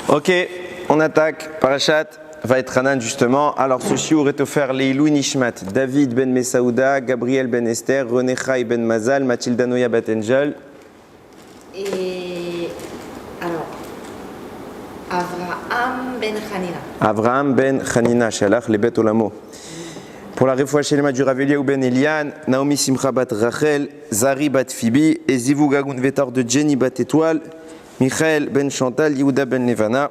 Ok, on attaque. Parashat Vaetranan justement. Alors ce shiur est offert Leilou Nishmat, David ben Mesaouda, Gabriel ben Esther, René Chai ben Mazal, Mathilda Noya bat Angel. Et alors, Avraham ben Hanina. Avraham ben Hanina, Shalach le Bet Olamo. Pour la refoua shelema du Ravelia ou ben Elian, Naomi Simcha bat Rachel, Zari bat Phoebe, et Zivou Gagoun Vetar de Jenny bat Étoile, Michael ben Chantal, Yehuda ben Levana.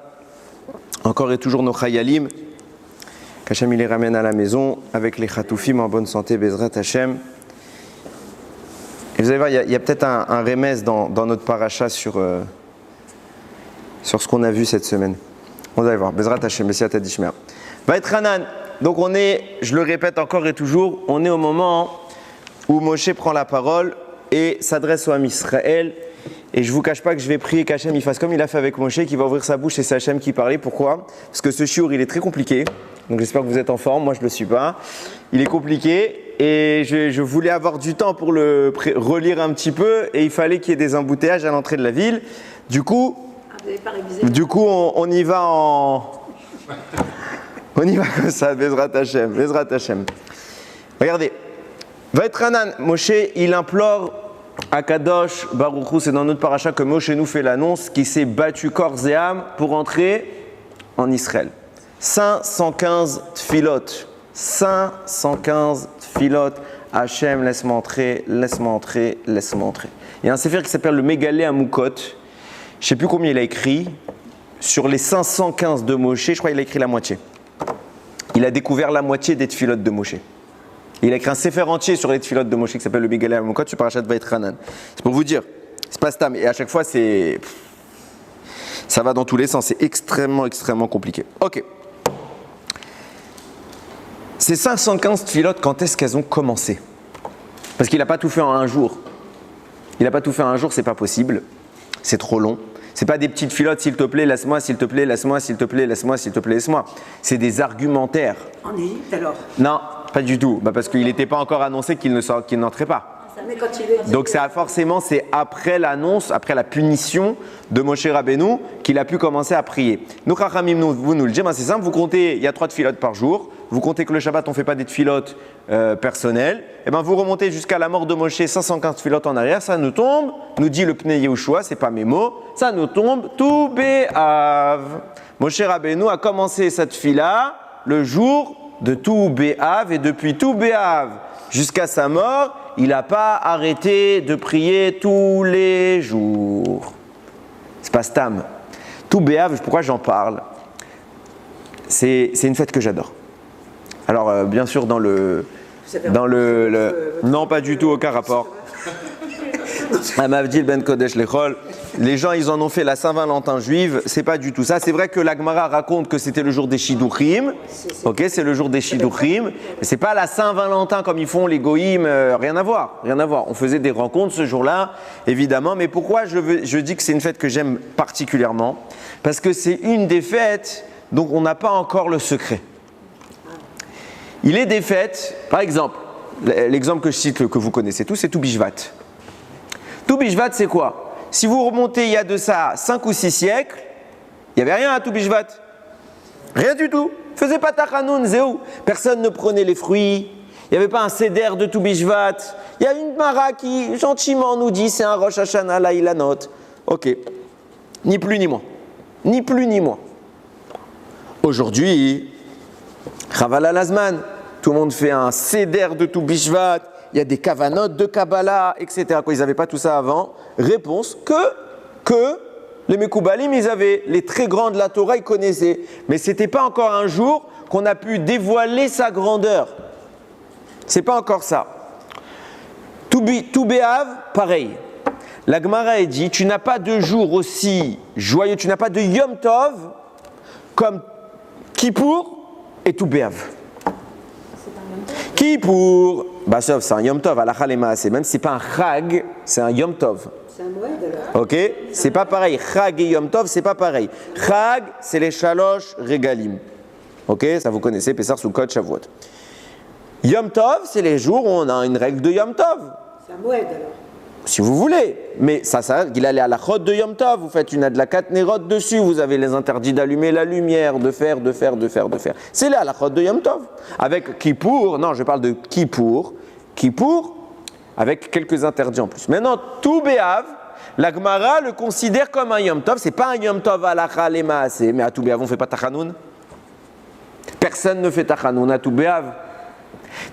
Encore et toujours nos Chayalim, qu'Hachem il les ramène à la maison avec les Chatoufim en bonne santé, Bezrat Hachem. Et vous allez voir, il y a peut-être un remez dans notre paracha sur ce qu'on a vu cette semaine. On va voir, Bezrat Hachem, Messiat Adishmer. Vaetranan. Donc on est, je le répète encore et toujours, on est au moment où Moshe prend la parole et s'adresse au Ham Israël. Et je ne vous cache pas que je vais prier qu'Hachem il fasse comme il a fait avec Moshe, qui va ouvrir sa bouche et c'est Hachem qui parlait. Pourquoi ? Parce que ce shiur il est très compliqué. Donc j'espère que vous êtes en forme, moi je ne le suis pas. Il est compliqué et je voulais avoir du temps pour le relire un petit peu et il fallait qu'il y ait des embouteillages à l'entrée de la ville. Du coup, on y va on y va comme ça, Bezrat Hachem, Bezrat Hachem. Regardez, Vaetranan, Moshe, il implore à Kadosh Baruch Hu, c'est dans notre paracha que Moshe nous fait l'annonce, qui s'est battu corps et âme pour entrer en Israël. 515 tfilot, 515 tfilot, Hachem, laisse-moi entrer, laisse-moi entrer, laisse-moi entrer. Il y a un sefer qui s'appelle le Mégalé Amukot, je ne sais plus combien il a écrit, sur les 515 de Moshe, je crois qu'il a écrit la moitié. Il a découvert la moitié des tfilotes de Moshe. Il a écrit un sefer entier sur les tfilotes de Moshe qui s'appelle le Mégalé Amukot sur Parashat Vaetranan. C'est pour vous dire, c'est pas stam. Et à chaque fois, ça va dans tous les sens. C'est extrêmement, extrêmement compliqué. Ok. Ces 515 tfilotes, quand est-ce qu'elles ont commencé ? Parce qu'il n'a pas tout fait en un jour. Il n'a pas tout fait en un jour, c'est pas possible. C'est trop long. C'est pas des petites filotes, s'il te plaît, laisse-moi, s'il te plaît, laisse-moi, s'il te plaît, laisse-moi, s'il te plaît, laisse-moi. C'est des argumentaires. En Égypte alors ? Non, pas du tout. Parce qu'il n'était pas encore annoncé qu'il n'entrait pas. Mais quand il est... Donc c'est après l'annonce, après la punition de Moshe Rabbeinu qu'il a pu commencer à prier. Nous, Chachamim, vous nous le dites, c'est simple, vous comptez, il y a 3 tfilotes par jour, vous comptez que le Shabbat on ne fait pas des tfilotes personnelles, et bien vous remontez jusqu'à la mort de Moshe 515 tfilotes en arrière, ça nous tombe, nous dit le Pnei Yehoshua, c'est pas mes mots, ça nous tombe tout Bé'av. Moshe Rabbeinu a commencé cette tfila le jour de tout Bé'av, et depuis tout Bé'av jusqu'à sa mort, il n'a pas arrêté de prier tous les jours. C'est pas stam. Tout Bé'av, pourquoi j'en parle ? C'est une fête que j'adore. Alors, bien sûr, non, pas du tout, aucun rapport. Amavdil ben Kodesh Lechol. Les gens, ils en ont fait la Saint-Valentin juive. C'est pas du tout ça. C'est vrai que la Gemara raconte que c'était le jour des Shidduchim. Ok, c'est le jour des Shidduchim. Mais c'est pas la Saint-Valentin comme ils font les Goïm. Rien à voir, rien à voir. On faisait des rencontres ce jour-là, évidemment. Mais pourquoi je dis que c'est une fête que j'aime particulièrement ? Parce que c'est une des fêtes dont on n'a pas encore le secret. Il est des fêtes, par exemple, l'exemple que je cite, que vous connaissez tous, c'est Tou Bishvat. Tou Bishvat, c'est quoi ? Si vous remontez il y a de ça 5 ou 6 siècles, il n'y avait rien à Tou Bishvat. Rien du tout. Faisait pas Tachanoun, Zéou. Personne ne prenait les fruits. Il n'y avait pas un seder de Tou Bishvat. Il y a une Mara qui, gentiment, nous dit c'est un Rosh Hashanah, là il la note. Ok. Ni plus ni moins. Ni plus ni moins. Aujourd'hui, Chaval al-Azman, tout le monde fait un seder de Tou Bishvat. Il y a des kavanot de Kabbalah, etc. Quoi, ils n'avaient pas tout ça avant. Réponse que les Mekoubalim, ils avaient. Les très grands de la Torah, ils connaissaient. Mais ce n'était pas encore un jour qu'on a pu dévoiler sa grandeur. C'est pas encore ça. Tou Bé'av, pareil. La Gemara est dit, tu n'as pas de jour aussi joyeux, tu n'as pas de Yom Tov comme Kippour et Tou Bé'av. Kippour, bah ça c'est un Yom Tov, halakha lemaaseh, même si c'est pas un Chag, c'est un Yom Tov. C'est un Moed alors. Ok, c'est pas pareil. Chag et Yom Tov, c'est pas pareil. Chag, c'est les Shalosh Regalim. Ok, ça vous connaissez, Pessar, Sukkot, Shavuot. Yom Tov, c'est les jours où on a une règle de Yom Tov. C'est un Moed alors. si vous voulez, mais ça il allait à la chod de Yom Tov, vous faites une adlakat nerot dessus, vous avez les interdits d'allumer la lumière, de faire. C'est là à la chod de Yom Tov. Avec Kippour, non, je parle de Kippour, avec quelques interdits en plus. Maintenant, tout Béav, la Gemara le considère comme un Yom Tov, c'est pas un Yom Tov à la Chalemaase, mais à tout Béav, on ne fait pas Tachanoun. Personne ne fait Tachanoun à tout Béav.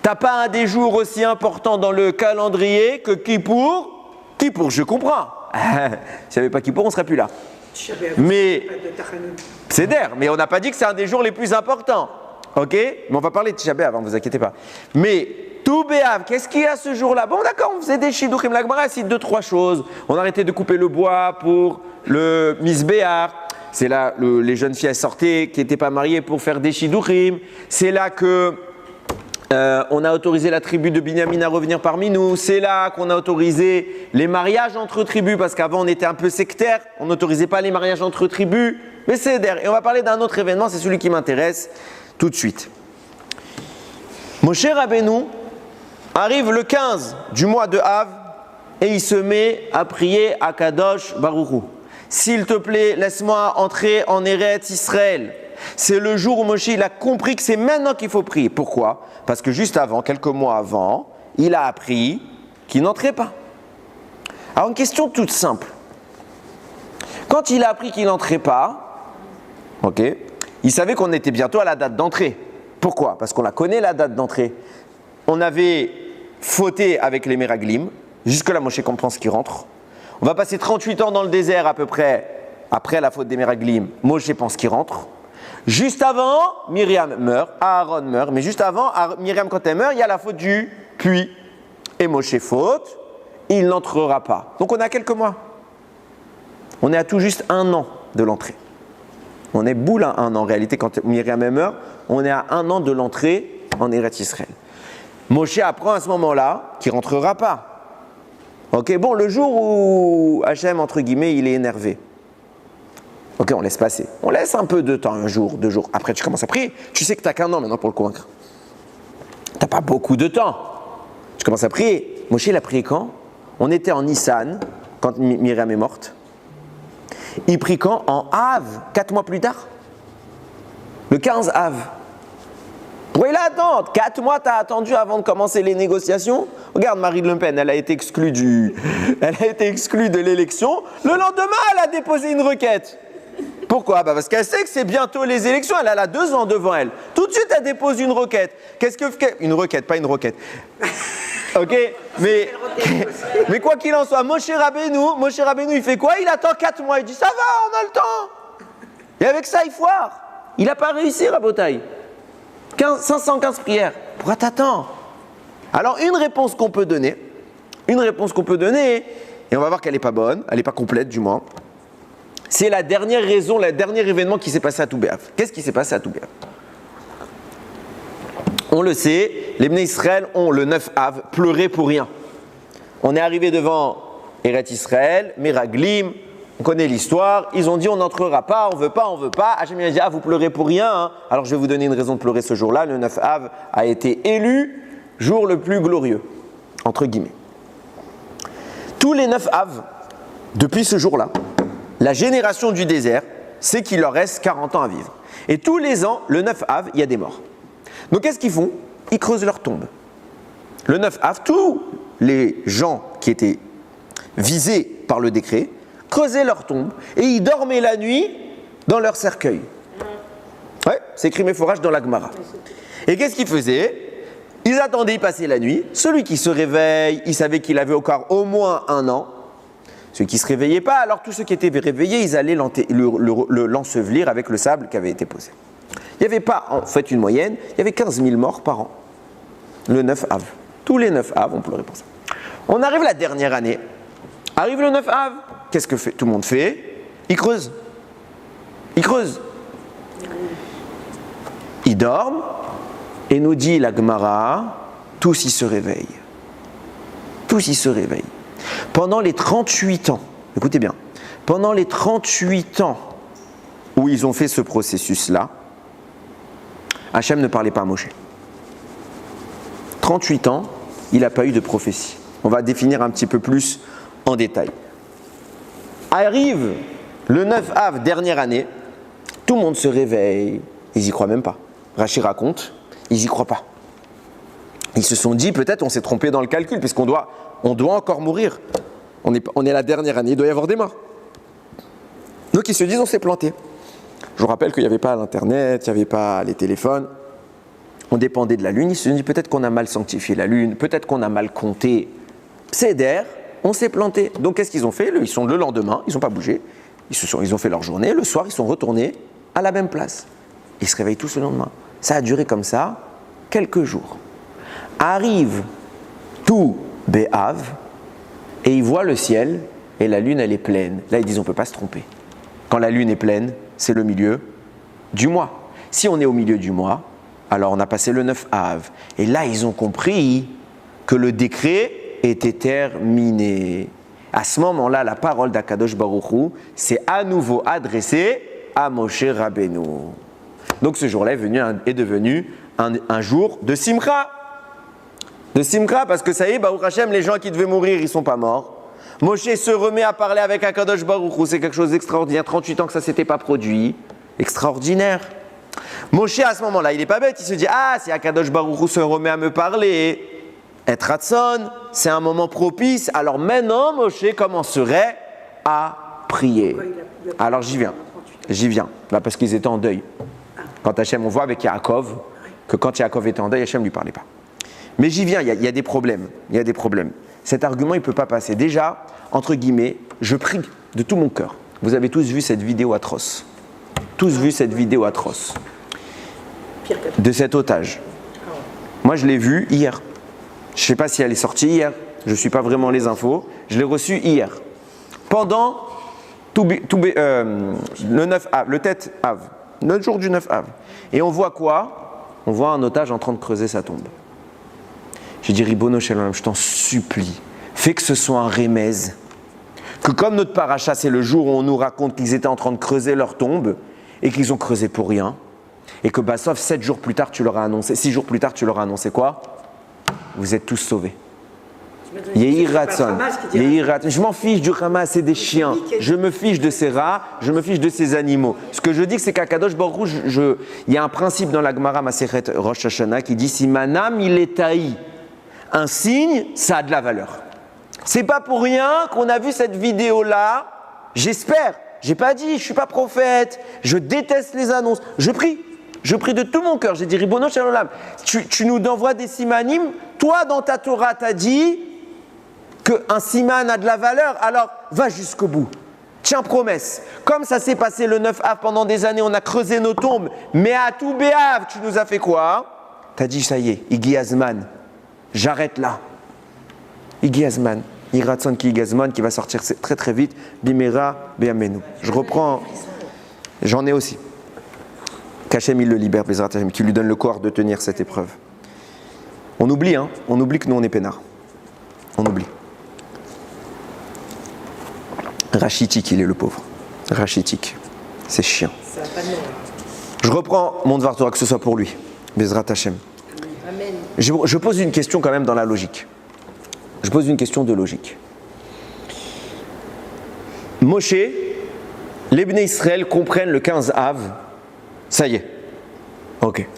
T'as pas un des jours aussi important dans le calendrier que Kippour. Kippour, je comprends. S'il n'y avait pas Kippour, on ne serait plus là. Mais c'est d'air, mais on n'a pas dit que c'est un des jours les plus importants. Ok? Mais on va parler de Tisha B'Av, ne vous inquiétez pas. Mais tout B'Av, qu'est-ce qu'il y a ce jour-là? Bon, d'accord, on faisait des Shidduchim. La Gemara cite 2-3 choses. On arrêtait de couper le bois pour le Misbéar. C'est là les jeunes filles sortaient qui n'étaient pas mariées pour faire des Shidduchim. C'est là que on a autorisé la tribu de Binyamin à revenir parmi nous. C'est là qu'on a autorisé les mariages entre tribus, parce qu'avant on était un peu sectaire, on n'autorisait pas les mariages entre tribus. Mais c'est d'air. Et on va parler d'un autre événement, c'est celui qui m'intéresse tout de suite. Moshe Rabbeinu arrive le 15 du mois de Av et il se met à prier à Kadosh Baruch Hu. S'il te plaît, laisse-moi entrer en Eretz Israël. C'est le jour où Moshe il a compris que c'est maintenant qu'il faut prier. Pourquoi? Parce que juste avant, quelques mois avant, il a appris qu'il n'entrait pas. Alors une question toute simple. Quand il a appris qu'il n'entrait pas, ok, il savait qu'on était bientôt à la date d'entrée. Pourquoi? Parce qu'on la connaît la date d'entrée. On avait fauté avec les Meraglim. Jusque-là, Moshe comprend ce qui rentre. On va passer 38 ans dans le désert à peu près après la faute des Meraglim. Moshe pense qu'il rentre. Juste avant, Myriam meurt, Aaron meurt, mais juste avant, Myriam quand elle meurt, il y a la faute du puits. Et Moshe faute, il n'entrera pas. Donc on a quelques mois. On est à tout juste 1 an de l'entrée. On est boule à 1 an en réalité, quand Myriam meurt, on est à 1 an de l'entrée en Eretz Israël. Moshe apprend à ce moment-là qu'il ne rentrera pas. Ok, bon, le jour où Hachem, entre guillemets, il est énervé. Ok, on laisse passer. On laisse un peu de temps, 1 jour, 2 jours. Après, tu commences à prier. Tu sais que tu n'as qu'1 an maintenant pour le convaincre. Tu n'as pas beaucoup de temps. Tu commences à prier. Moshe, il a prié quand? On était en Nissan, quand Myriam est morte. Il prie quand? En Av, 4 mois plus tard. Le 15 Av. Pourquoi il attend? 4 mois, tu as attendu avant de commencer les négociations? Regarde Marine Le Pen, elle a été exclue de l'élection. Le lendemain, elle a déposé une requête. Pourquoi? Parce qu'elle sait que c'est bientôt les élections. Elle a 2 ans devant elle. Tout de suite, elle dépose une requête. Qu'est-ce que fait? Une requête, pas une roquette. Ok? Mais quoi qu'il en soit, Moshe Rabbeinu, il fait quoi? Il attend 4 mois. Il dit, ça va, on a le temps. Et avec ça, il foire. Il n'a pas réussi, Rabotaï. 515 prières. Pourquoi t'attends? Alors, une réponse qu'on peut donner, et on va voir qu'elle n'est pas bonne, elle n'est pas complète du moins, c'est la dernière raison, le dernier événement qui s'est passé à tout B'Av. Qu'est-ce qui s'est passé à tout B'Av? On le sait, les Bnei Israël ont le 9 Av pleuré pour rien. On est arrivé devant Eretz Israël, Meraglim, on connaît l'histoire, ils ont dit on n'entrera pas, on veut pas. Hachem a dit vous pleurez pour rien, hein. Alors je vais vous donner une raison de pleurer ce jour-là. Le 9 Av a été élu jour le plus glorieux, entre guillemets. Tous les 9 Av, depuis ce jour-là, la génération du désert sait qu'il leur reste 40 ans à vivre. Et tous les ans, le 9 Av, il y a des morts. Donc qu'est-ce qu'ils font? Ils creusent leur tombe. Le 9 Av, tous les gens qui étaient visés par le décret creusaient leur tombe et ils dormaient la nuit dans leur cercueil. Ouais, c'est écrit Méphorach dans la Gemara. Et qu'est-ce qu'ils faisaient? Ils attendaient, ils passaient la nuit. Celui qui se réveille, il savait qu'il avait encore au moins 1 an. Ceux qui ne se réveillaient pas, alors tous ceux qui étaient réveillés, ils allaient l'ensevelir avec le sable qui avait été posé. Il n'y avait pas, en fait, une moyenne, il y avait 15 000 morts par an. Le 9 Av. Tous les 9 Av, on pleurait pour ça. On arrive la dernière année. Arrive le 9 Av. Qu'est-ce que tout le monde fait? Ils creusent. Ils dorment. Et nous dit la Gemara, tous ils se réveillent. Pendant les 38 ans, écoutez bien, pendant les 38 ans où ils ont fait ce processus-là, Hachem ne parlait pas à Moshe. 38 ans, il n'a pas eu de prophétie. On va définir un petit peu plus en détail. Arrive le 9 Av, dernière année, tout le monde se réveille, ils y croient même pas. Rachi raconte, ils y croient pas. Ils se sont dit, peut-être on s'est trompé dans le calcul, puisqu'on doit encore mourir. On est la dernière année, il doit y avoir des morts. Donc ils se disent, on s'est planté. Je vous rappelle qu'il n'y avait pas l'internet, il n'y avait pas les téléphones. On dépendait de la lune. Ils se sont dit, peut-être qu'on a mal sanctifié la lune, peut-être qu'on a mal compté. Pséder, on s'est planté. Donc qu'est-ce qu'ils ont fait? Ils sont le lendemain, ils n'ont pas bougé. Ils ont fait leur journée. Le soir, ils sont retournés à la même place. Ils se réveillent tous le lendemain. Ça a duré comme ça quelques jours. Arrive tout Béav et ils voient le ciel et la lune, elle est pleine. Là, ils disent, on ne peut pas se tromper. Quand la lune est pleine, c'est le milieu du mois. Si on est au milieu du mois, alors on a passé le 9 Av. Et là, ils ont compris que le décret était terminé. À ce moment-là, la parole d'Akadosh Baruch Hu s'est à nouveau adressée à Moshe Rabbeinu. Donc ce jour-là est devenu un jour de Simcha. De Simcha, parce que ça y est, Baruch Hashem, les gens qui devaient mourir, ils ne sont pas morts. Moshe se remet à parler avec Akadosh Baruch Hu, c'est quelque chose d'extraordinaire. 38 ans que ça ne s'était pas produit. Extraordinaire. Moshe, à ce moment-là, il n'est pas bête, il se dit, ah, si Akadosh Baruch Hu se remet à me parler, être Ratson, c'est un moment propice, alors maintenant, Moshe commencerait à prier. Alors j'y viens, bah, parce qu'ils étaient en deuil. Quand Hachem, on voit avec Yaakov, que quand Yaakov était en deuil, Hachem ne lui parlait pas. Mais j'y viens, il y a des problèmes. Cet argument, il ne peut pas passer. Déjà, entre guillemets, je prie de tout mon cœur. Vous avez tous vu cette vidéo atroce. De cet otage. Moi, je l'ai vue hier. Je ne sais pas si elle est sortie hier. Je ne suis pas vraiment les infos. Je l'ai reçue hier. Pendant le 9 Av, le Tet Av, le jour du 9 Av. Et on voit quoi? On voit un otage en train de creuser sa tombe. J'ai dit, Ribono Shalom, je t'en supplie, fais que ce soit un remez. Que comme notre paracha, c'est le jour où on nous raconte qu'ils étaient en train de creuser leur tombe et qu'ils ont creusé pour rien. Et que sauf 7 jours plus tard, tu leur as annoncé, 6 jours plus tard, tu leur as annoncé quoi? Vous êtes tous sauvés. Yehi Ratson. Je m'en fiche du Hamas, c'est des chiens. Je me fiche de ces rats, je me fiche de ces animaux. Ce que je dis, c'est qu'à Kadosh Baruch Hu, il y a un principe dans la Gemara Masechet Rosh Hashanah qui dit, si manam il est taï, un signe, ça a de la valeur. C'est pas pour rien qu'on a vu cette vidéo-là. J'espère. J'ai pas dit, je suis pas prophète. Je déteste les annonces. Je prie de tout mon cœur. J'ai dit, Ribono Shalom, tu nous envoies des simanim. Toi, dans ta Torah, t'as dit qu'un siman a de la valeur. Alors, va jusqu'au bout. Tiens, promesse. Comme ça s'est passé le 9 Av pendant des années, on a creusé nos tombes. Mais à tout Béav, tu nous as fait quoi? T'as dit, ça y est, Igi Azman. J'arrête là. Igi Azman. Iratson ki Igazman qui va sortir très très vite. Bimera Beamenu. Je reprends. J'en ai aussi. Qu'Hachem il le libère, Bezrat Hashem, qui lui donne le corps de tenir cette épreuve. On oublie, hein. On oublie que nous on est peinards. On oublie. Rachitik, il est le pauvre. Rachitik. C'est chiant. Je reprends mon Dvar Torah, que ce soit pour lui. Bezrat Hashem. Amen. Je pose une question quand même dans la logique. Je pose une question de logique. Moshe, les Bnei Israël comprennent le 15 Av. Ça y est. Ok.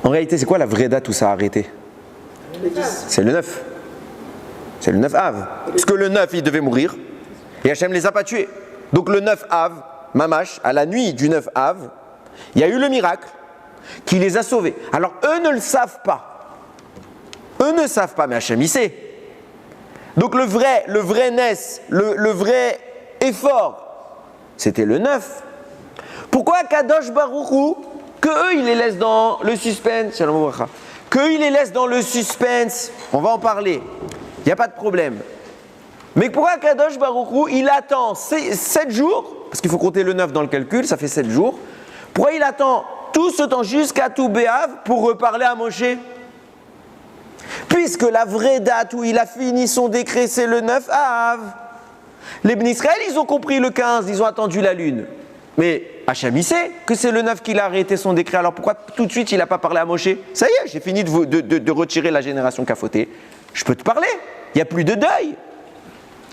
En réalité, c'est quoi la vraie date où ça a arrêté? Le 10. C'est le 9. C'est le 9 Av. Parce que le 9, ils devaient mourir. Et Hachem les a pas tués. Donc le 9 Av, Mamash, à la nuit du 9 Av, il y a eu le miracle qui les a sauvés. Alors eux ne le savent pas. Eux ne savent pas, mais Hachem il sait. Donc le vrai Ness, le vrai effort, c'était le 9. Pourquoi Kadosh Baruch Hu, que eux ils les laissent dans le suspense, que eux ils les laissent dans le suspense, on va en parler, il n'y a pas de problème. Mais pourquoi Kadosh Baruch Hu, il attend 7 jours, parce qu'il faut compter le 9 dans le calcul, ça fait 7 jours, pourquoi il attend tout ce temps jusqu'à tout Béav pour reparler à Moshe? Puisque la vraie date où il a fini son décret, c'est le 9 Av. Les Bnei Israël, ils ont compris le 15, ils ont attendu la lune. Mais Hachem, il sait que c'est le 9 qu'il a arrêté son décret. Alors pourquoi tout de suite il n'a pas parlé à Moshe? Ça y est, j'ai fini de retirer la génération qui a fauté. Je peux te parler, il n'y a plus de deuil.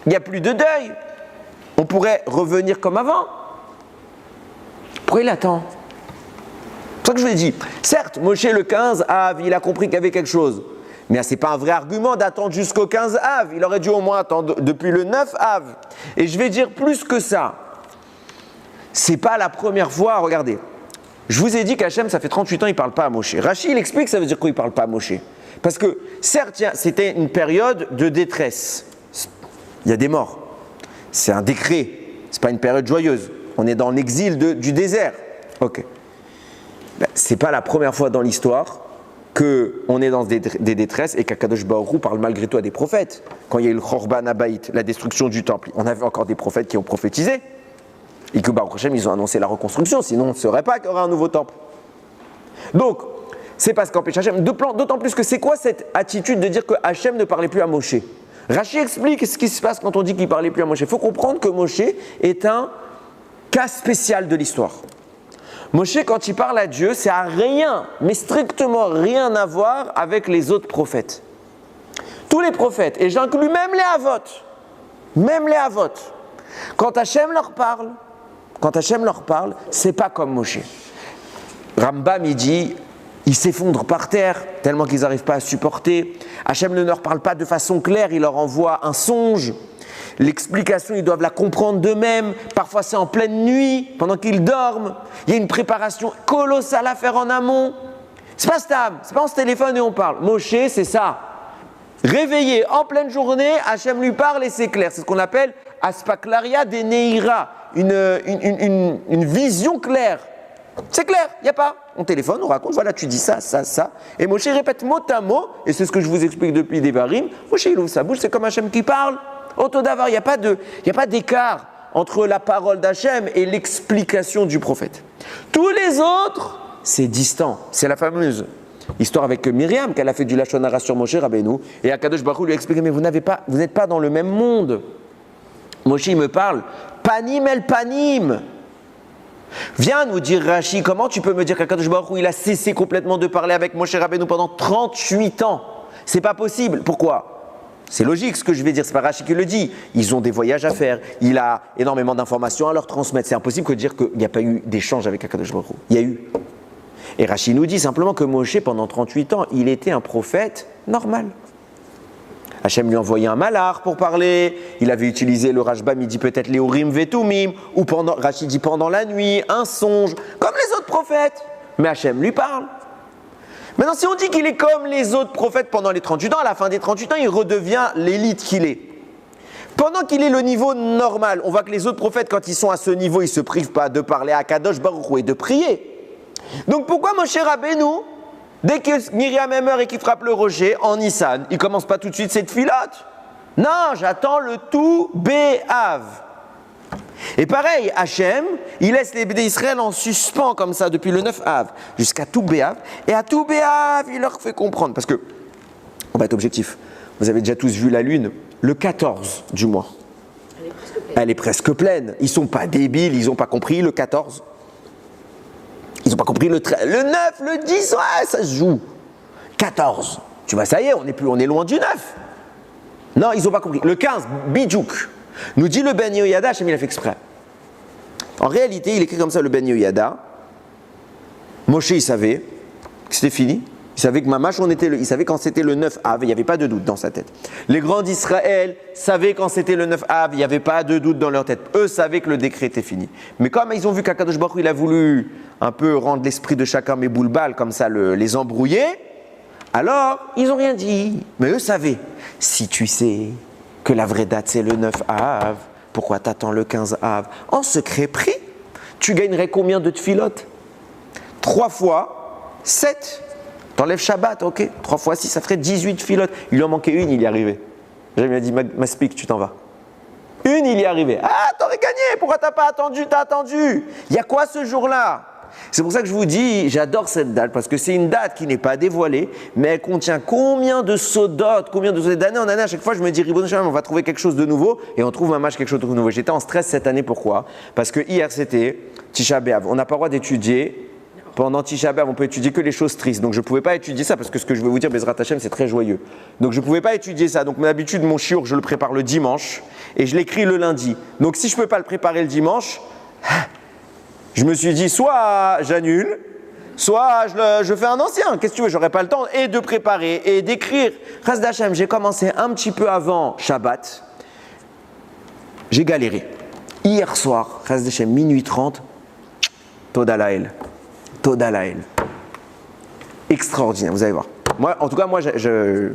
Il n'y a plus de deuil. On pourrait revenir comme avant. Pourquoi il attend? C'est ça que je vous ai dit. Certes, Moshe le 15 Av, il a compris qu'il y avait quelque chose. Mais ce n'est pas un vrai argument d'attendre jusqu'au 15 Av. Il aurait dû au moins attendre depuis le 9 Av. Et je vais dire plus que ça. C'est pas la première fois, regardez. Je vous ai dit qu'Hachem, ça fait 38 ans, il ne parle pas à Moshe. Rachi, il explique que ça veut dire quoi il ne parle pas à Moshe. Parce que, certes, c'était une période de détresse. Il y a des morts. C'est un décret. Ce n'est pas une période joyeuse. On est dans l'exil du désert. Ok. Ben, ce n'est pas la première fois dans l'histoire qu'on est dans des détresses et qu'Akadosh Baruch Hu parle malgré tout à des prophètes. Quand il y a eu le Chorban Habayit, la destruction du temple, on avait encore des prophètes qui ont prophétisé. Et que Baruch Hashem, ils ont annoncé la reconstruction, sinon on ne saurait pas qu'il y aura un nouveau temple. Donc, c'est pas ce qu'empêche Hachem. D'autant plus que c'est quoi cette attitude de dire que Hachem ne parlait plus à Moshe? Rachi explique ce qui se passe quand on dit qu'il ne parlait plus à Moshe. Il faut comprendre que Moshe est un cas spécial de l'histoire. Moshe, quand il parle à Dieu, c'est à rien, mais strictement rien à voir avec les autres prophètes. Tous les prophètes, et j'inclus même les Havot, quand Hachem leur parle, c'est pas comme Moshe. Rambam, il dit, ils s'effondrent par terre tellement qu'ils n'arrivent pas à supporter. Hachem ne leur parle pas de façon claire, il leur envoie un songe. L'explication, ils doivent la comprendre d'eux-mêmes. Parfois, c'est en pleine nuit, pendant qu'ils dorment. Il y a une préparation colossale à faire en amont. C'est pas Stam, c'est pas on se téléphone et on parle. Moshe, c'est ça. Réveillé en pleine journée, Hachem lui parle et c'est clair. C'est ce qu'on appelle Aspaklaria de Neira, une vision claire. C'est clair, il n'y a pas. On téléphone, on raconte, voilà, tu dis ça, ça, ça. Et Moshe répète mot à mot, et c'est ce que je vous explique depuis Devarim. Moshe, il ouvre sa bouche, c'est comme Hachem qui parle. Autodavar, il n'y a pas d'écart entre la parole d'Hachem et l'explication du prophète. Tous les autres, c'est distant. C'est la fameuse histoire avec Myriam, qu'elle a fait du Lachon Hara sur Moshe Rabbeinu. Et Akadosh Baruch Hu lui a expliqué, mais vous n'êtes pas dans le même monde. Moshe, il me parle, panim el panim. Viens nous dire, Rachi, comment tu peux me dire qu'Akadosh Baruch Hu, il a cessé complètement de parler avec Moshe Rabbeinu pendant 38 ans? C'est pas possible. Pourquoi? C'est logique ce que je vais dire, c'est pas Rachi qui le dit. Ils ont des voyages à faire, il a énormément d'informations à leur transmettre. C'est impossible de dire qu'il n'y a pas eu d'échange avec Akadosh Baruch Hu. Il y a eu. Et Rachi nous dit simplement que Moshe, pendant 38 ans, il était un prophète normal. Hachem lui envoyait un malar pour parler, il avait utilisé le Rashbam, il dit peut-être les Urim Vetumim, ou Rachi dit pendant la nuit, un songe, comme les autres prophètes. Mais Hachem lui parle. Maintenant, si on dit qu'il est comme les autres prophètes pendant les 38 ans, à la fin des 38 ans, il redevient l'élite qu'il est. Pendant qu'il est le niveau normal, on voit que les autres prophètes, quand ils sont à ce niveau, ils ne se privent pas de parler à Kadosh Baruch Hu et de prier. Donc pourquoi Moshe Rabbeinu, dès que Myriam meurt et qu'il frappe le rocher, en Nissan, il ne commence pas tout de suite cette filote? Non, j'attends le tout Béav. Et pareil, Hachem, il laisse les Bnei Israël en suspens comme ça depuis le 9 Av jusqu'à tout Béav. Et à tout Béav, il leur fait comprendre. Parce que, on va être objectif, vous avez déjà tous vu la lune, le 14 du mois. Elle est presque pleine. Ils ne sont pas débiles, ils n'ont pas compris le 14. Ils n'ont pas compris le 13, le 9, le 10, ouais, ça se joue. 14. Tu vois, ça y est, on est loin du 9. Non, ils n'ont pas compris. Le 15, Bidjouk. Nous dit le Ben Yehoyada, Hachem il a fait exprès. En réalité, il écrit comme ça le Ben Yehoyada. Moshe, il savait que c'était fini. Il savait que Mamash, il savait quand c'était le 9 Av, il n'y avait pas de doute dans sa tête. Les grands d'Israël savaient quand c'était le 9 Av, il n'y avait pas de doute dans leur tête. Eux savaient que le décret était fini. Mais comme ils ont vu qu'Akadosh Baruch Hu, il a voulu un peu rendre l'esprit de chacun mes boulebal, comme ça les embrouiller, alors ils n'ont rien dit. Mais eux savaient. Si tu sais que la vraie date c'est le 9 Av, pourquoi t'attends le 15 Av? En secret pris, tu gagnerais combien de tfilotes? 3 fois 7. T'enlèves Shabbat, ok. 3 fois 6, ça ferait 18 filotes. Il lui en manquait une, il y est arrivé. J'avais m'a dit, Maspik, tu t'en vas. Une, il y est arrivé. Ah, t'aurais gagné, pourquoi t'as pas attendu? T'as attendu. Il y a quoi ce jour-là? C'est pour ça que je vous dis, j'adore cette date, parce que c'est une date qui n'est pas dévoilée, mais elle contient combien de sodotes, d'année en année, à chaque fois je me dis, Ribono Shel Olam, on va trouver quelque chose de nouveau, et on trouve un match quelque chose de nouveau. J'étais en stress cette année, pourquoi? Parce que hier c'était Tisha B'Av, on n'a pas le droit d'étudier pendant Tisha B'Av, on peut étudier que les choses tristes. Donc je ne pouvais pas étudier ça parce que ce que je vais vous dire, Bezrat Hashem, c'est très joyeux. Donc je ne pouvais pas étudier ça. Donc d'habitude, mon shiur, je le prépare le dimanche et je l'écris le lundi. Donc si je ne peux pas le préparer le dimanche, je me suis dit soit j'annule, soit je fais un ancien. Qu'est-ce que tu veux? J'aurais pas le temps et de préparer et d'écrire. Chas d'Hachem, j'ai commencé un petit peu avant Shabbat. J'ai galéré. Hier soir, Chas d'Hachem, minuit 30, Toda Lael. Toda Lael. Extraordinaire, vous allez voir. Moi, en tout cas, je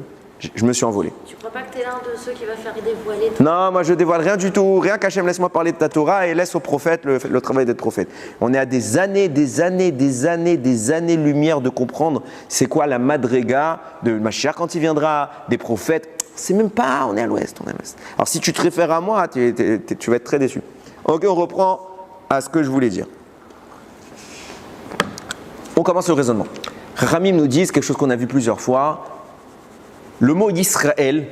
me suis envolé. Tu crois pas que tu es l'un de ceux qui va faire dévoiler tout? Non, moi je dévoile rien du tout. Rien qu'Hachem, laisse-moi parler de ta Torah et laisse au prophète le travail d'être prophète. On est à des années-lumière de comprendre c'est quoi la madrega de Mashiach quand il viendra, des prophètes. C'est même pas, on est à l'ouest. Alors si tu te réfères à moi, tu vas être très déçu. Ok, on reprend à ce que je voulais dire. On commence le raisonnement. Ramim nous dit quelque chose qu'on a vu plusieurs fois. Le mot Israël,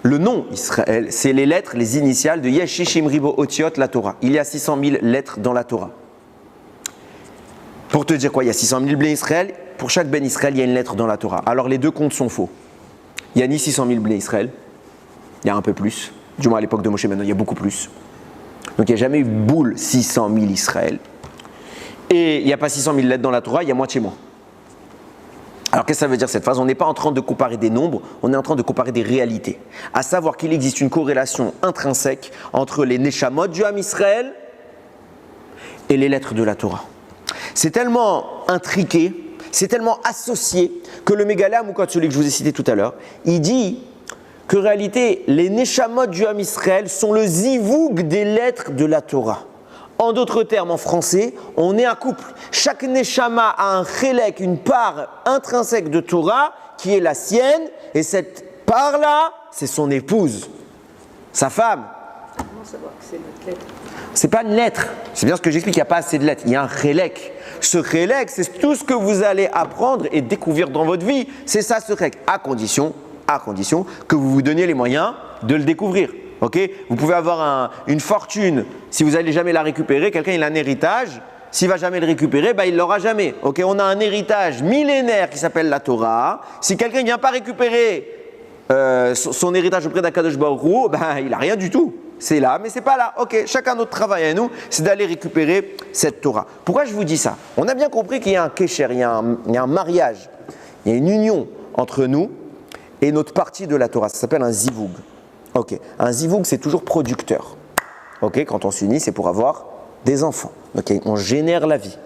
le nom Israël, c'est les lettres, les initiales de Yeshishim Ribo Otiot, la Torah. Il y a 600 000 lettres dans la Torah. Pour te dire quoi, il y a 600 000 Bnei Israël. Pour chaque Ben Israël, il y a une lettre dans la Torah. Alors les deux comptes sont faux. Il n'y a ni 600 000 Bnei Israël, il y a un peu plus. Du moins à l'époque de Moshe, maintenant il y a beaucoup plus. Donc il n'y a jamais eu boule 600 000 Israël. Et il n'y a pas 600 000 lettres dans la Torah, il y a moitié moins. Alors qu'est-ce que ça veut dire cette phrase? On n'est pas en train de comparer des nombres, on est en train de comparer des réalités. À savoir qu'il existe une corrélation intrinsèque entre les Neshamot du Ham Israël et les lettres de la Torah. C'est tellement intriqué, c'est tellement associé que le Megala Amukot, celui que je vous ai cité tout à l'heure, il dit qu'en réalité, les Neshamot du Ham Israël sont le zivoug des lettres de la Torah. En d'autres termes, en français, on est un couple. Chaque Neshama a un chélek, une part intrinsèque de Torah qui est la sienne, et cette part-là, c'est son épouse, sa femme. Comment savoir que c'est notre lettre? C'est pas une lettre, c'est bien ce que j'explique, il n'y a pas assez de lettres, il y a un chélek. Ce chélek, c'est tout ce que vous allez apprendre et découvrir dans votre vie. C'est ça ce chélek, à condition que vous vous donniez les moyens de le découvrir. Okay, vous pouvez avoir une fortune, si vous n'allez jamais la récupérer, quelqu'un il a un héritage, s'il ne va jamais le récupérer, il ne l'aura jamais. Okay, on a un héritage millénaire qui s'appelle la Torah. Si quelqu'un ne vient pas récupérer son héritage auprès d'Akadosh Baruch Hu, il n'a rien du tout. C'est là, mais ce n'est pas là. Okay, chacun notre travail à nous, c'est d'aller récupérer cette Torah. Pourquoi je vous dis ça? On a bien compris qu'il y a un kécher, il y a un mariage, il y a une union entre nous et notre partie de la Torah. Ça s'appelle un zivoug. Ok, un zivoug c'est toujours producteur. Ok, quand on s'unit c'est pour avoir des enfants. Ok, on génère la vie.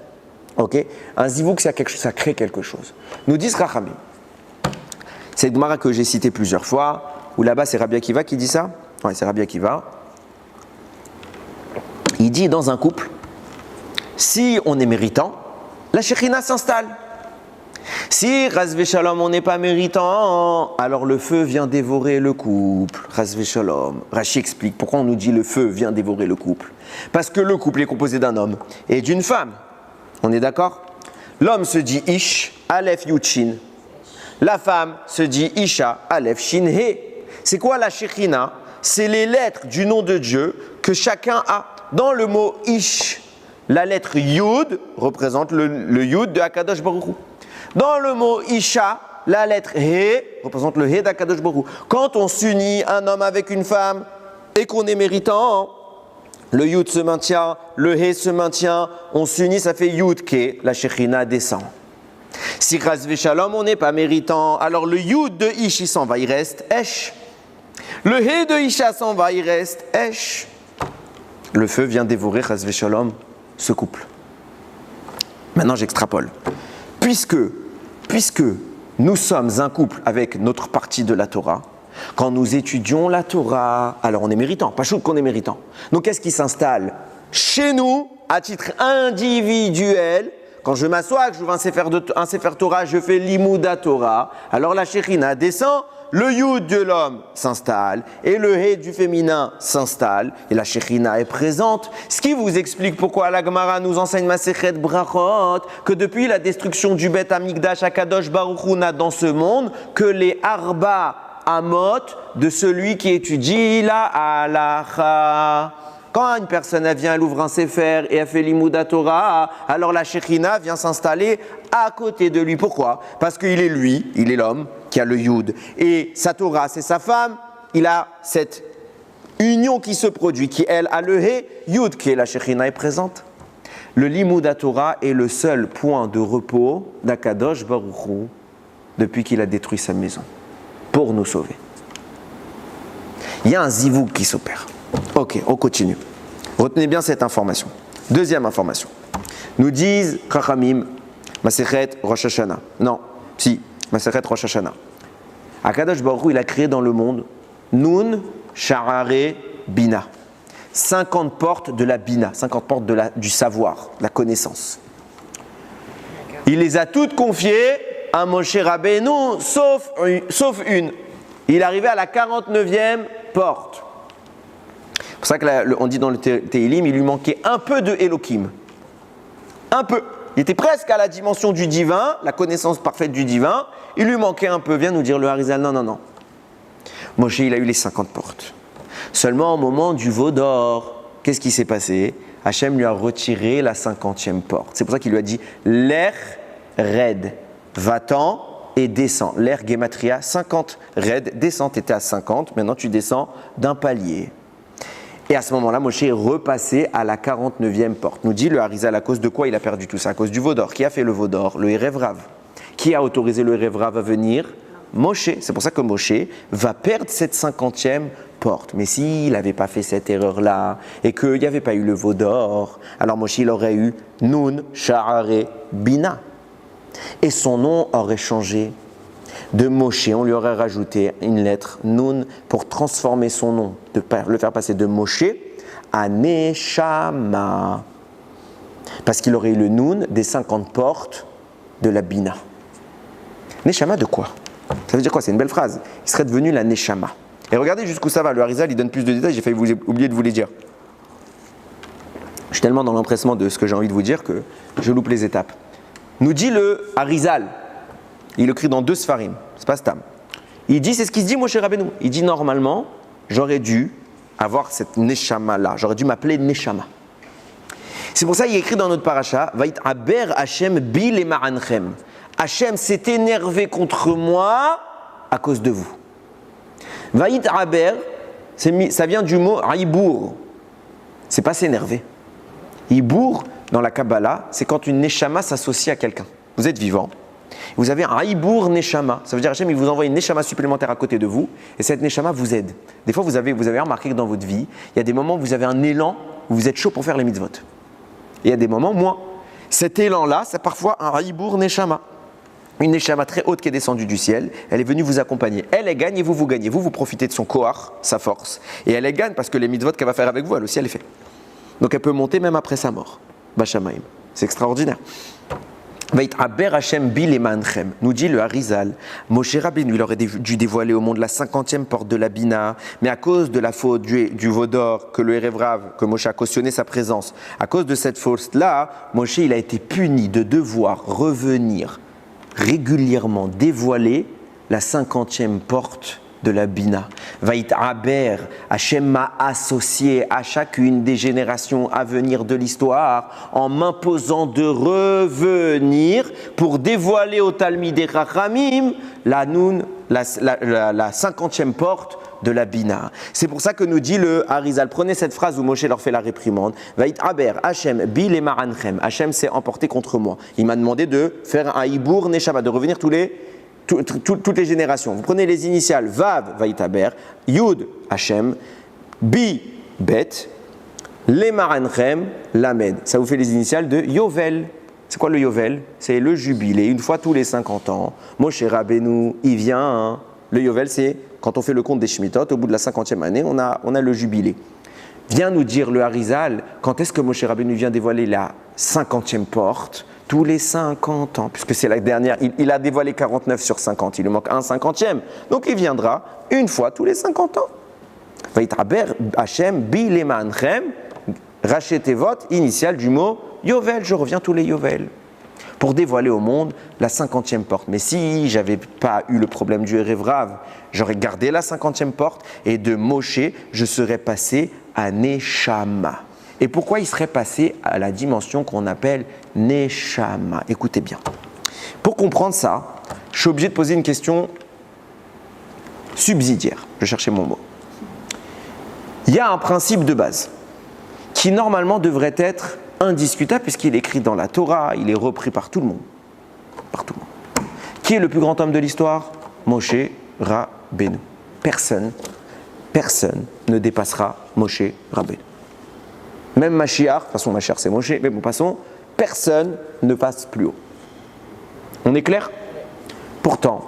Ok, un zivoug ça crée quelque chose. Nous disent Rachamim. C'est le Gemara que j'ai cité plusieurs fois. Ou là-bas c'est Rabbi Akiva qui dit ça. Ouais, c'est Rabbi Akiva. Il dit dans un couple, si on est méritant, la Shekhinah s'installe. Si, Razvé Shalom, on n'est pas méritant, alors le feu vient dévorer le couple. Razvé Shalom. Rashi explique pourquoi on nous dit le feu vient dévorer le couple. Parce que le couple est composé d'un homme et d'une femme. On est d'accord? L'homme se dit Ish, Aleph Yud Shin. La femme se dit Isha, Aleph Shin He. C'est quoi la Shekhinah? C'est les lettres du nom de Dieu que chacun a. Dans le mot Ish, la lettre Yud représente le Yud de Akadosh Baruch Hu. Dans le mot Isha, la lettre He représente le He d'Akadosh Baruch Hu. Quand on s'unit un homme avec une femme et qu'on est méritant, le Yud se maintient, le He se maintient, on s'unit, ça fait Yud Ke, la Shekhinah descend. Si Razvé Shalom, on n'est pas méritant, alors le Yud de Ish il s'en va, il reste Esh. Le He de Isha s'en va, il reste Esh. Le feu vient dévorer Razvé Shalom, ce couple. Maintenant j'extrapole. Puisque nous sommes un couple avec notre partie de la Torah, quand nous étudions la Torah, alors on est méritant, pas chaud qu'on est méritant. Donc qu'est-ce qui s'installe chez nous, à titre individuel? Quand je m'assois, que je vois un Sefer Torah, je fais l'Imouda Torah, alors la Shekhinah descend, le Yud de l'homme s'installe et le He du féminin s'installe et la Shekhinah est présente. Ce qui vous explique pourquoi la Gemara nous enseigne Masechet Brachot que depuis la destruction du Beth Amikdash, Akadosh Baruch Hu n'a dans ce monde que les Arba Amot de celui qui étudie la Halacha. Quand une personne elle vient, elle ouvre un sefer et elle fait l'imouda Torah, alors la Shekhinah vient s'installer à côté de lui. Pourquoi? Parce qu'il est lui, il est l'homme qui a le Yud. Et sa Torah, c'est sa femme, il a cette union qui se produit, qui elle a le He, Yud, qui est la Shekhinah est présente. Le Limouda Torah est le seul point de repos d'Akadosh Baruch Hu depuis qu'il a détruit sa maison, pour nous sauver. Il y a un zivouk qui s'opère. Ok, on continue. Retenez bien cette information. Deuxième information. Nous disent Chachamim, Masechet Rosh Hashanah. Non, si, Masechet Rosh Hashanah. Akadosh Baruch Hu, il a créé dans le monde Nun, Sha'are, Bina. 50 portes de la Bina, 50 portes du savoir, de la connaissance. Il les a toutes confiées à Moshe Rabbeinu, sauf une. Il est arrivé à la 49e porte. C'est pour ça qu'on dit dans le Tehillim, il lui manquait un peu de Elohim. Un peu. Il était presque à la dimension du divin, la connaissance parfaite du divin. Il lui manquait un peu. Vient nous dire le Harizal, non. Moshe, il a eu les 50 portes. Seulement au moment du veau d'or, qu'est-ce qui s'est passé? Hachem lui a retiré la 50e porte. C'est pour ça qu'il lui a dit l'air raide, va-t'en et descends. L'air Gematria, 50 raide, descends, tu étais à 50, maintenant tu descends d'un palier. Et à ce moment-là, Moshe est repassé à la 49e porte. Nous dit le Harizal, à cause de quoi il a perdu tout ça? À cause du veau d'or. Qui a fait le veau d'or? Le Erev Rav. Qui a autorisé le Erev Rav à venir? Moshe. C'est pour ça que Moshe va perdre cette 50e porte. Mais s'il n'avait pas fait cette erreur-là et qu'il n'y avait pas eu le veau d'or, alors Moshe il aurait eu Nun, Sha'are, Bina. Et son nom aurait changé. De Moshe, on lui aurait rajouté une lettre Nun pour transformer son nom, le faire passer de Moshe à Neshama. Parce qu'il aurait eu le Nun des 50 portes de la Bina. Neshama de quoi? Ça veut dire quoi? C'est une belle phrase. Il serait devenu la Neshama. Et regardez jusqu'où ça va. Le Harizal, il donne plus de détails. J'ai failli oublier de vous les dire. Je suis tellement dans l'empressement de ce que j'ai envie de vous dire que je loupe les étapes. Nous dit le Harizal. Il écrit dans 2 Sfarim. C'est pas Stam. Il dit, c'est ce qu'il se dit Moshe Rabbeinu. Il dit normalement, j'aurais dû avoir cette Neshama là. J'aurais dû m'appeler Neshama. C'est pour ça qu'il écrit dans notre paracha, Vait Aber Hashem bil et ma'anchem. Hashem s'est énervé contre moi à cause de vous. Vait Aber, ça vient du mot Ibour. C'est pas s'énerver. Ibour, dans la Kabbalah, c'est quand une Neshama s'associe à quelqu'un. Vous êtes vivant. Vous avez un Ibour Neshama. Ça veut dire Hashem, il vous envoie une Neshama supplémentaire à côté de vous. Et cette Neshama vous aide. Des fois, vous avez remarqué que dans votre vie, il y a des moments où vous avez un élan, où vous êtes chaud pour faire les mitzvot. Et il y a des moments moins. Cet élan-là, c'est parfois un Ibour Neshama. Une Neshama très haute qui est descendue du ciel, elle est venue vous accompagner. Elle gagne et vous gagnez. Vous profitez de son kohar, sa force. Et elle gagne parce que les mitzvot qu'elle va faire avec vous, elle aussi, elle est faite. Donc elle peut monter même après sa mort. Bachamaim. C'est extraordinaire. Vait Aber Hashem bil et ma'anchem. Nous dit le Harizal, Moshe Rabbeinu, il aurait dû dévoiler au monde la 50e porte de la Bina, mais à cause de la faute du veau d'or, que le Erev Rav, que Moshe a cautionné sa présence, à cause de cette faute-là, Moshe il a été puni de devoir revenir régulièrement dévoiler la 50e porte de la Bina. Vait Aber, Hashem m'a associé à chacune des générations à venir de l'histoire en m'imposant de revenir pour dévoiler au Talmidei Chachamim la 50e porte de la Bina. C'est pour ça que nous dit le Harizal, prenez cette phrase où Moshe leur fait la réprimande. Vait Aber, Hashem, bil et ma'anchem. Hashem s'est emporté contre moi. Il m'a demandé de faire un Ibour Neshama, de revenir toutes les générations. Vous prenez les initiales Vav, Vait Aber, Yud, Hashem, Bi, Bet, Les Ma'anchem, Lamed. Ça vous fait les initiales de Yovel. C'est quoi le Yovel? C'est le jubilé, une fois tous les 50 ans. Moshe Rabbeinu, il vient. Le Yovel, c'est quand on fait le compte des Shemitot, au bout de la 50e année, on a le jubilé. Vient nous dire le Harizal, quand est-ce que Moshe Rabbeinu vient dévoiler la 50e porte? Tous les 50 ans, puisque c'est la dernière, il a dévoilé 49 sur 50, il lui manque un 50e. Donc il viendra une fois tous les 50 ans. Vait Aber Hashem bil et ma'anchem, rachetevot, initial du mot Yovel, je reviens tous les Yovel. Pour dévoiler au monde la 50e porte. Mais si j'avais pas eu le problème du Erev Rav, j'aurais gardé la 50e porte et de Moshe, je serais passé à Neshama. Et pourquoi il serait passé à la dimension qu'on appelle Neshama? Écoutez bien. Pour comprendre ça, je suis obligé de poser une question subsidiaire. Je cherchais mon mot. Il y a un principe de base qui normalement devrait être indiscutable puisqu'il est écrit dans la Torah, il est repris par tout le monde. Par tout le monde. Qui est le plus grand homme de l'histoire? Moshe Rabbeinu. Personne ne dépassera Moshe Rabbeinu. Même Mashiach, de toute façon Mashiach c'est Moshe, mais bon passons, personne ne passe plus haut. On est clair? Pourtant,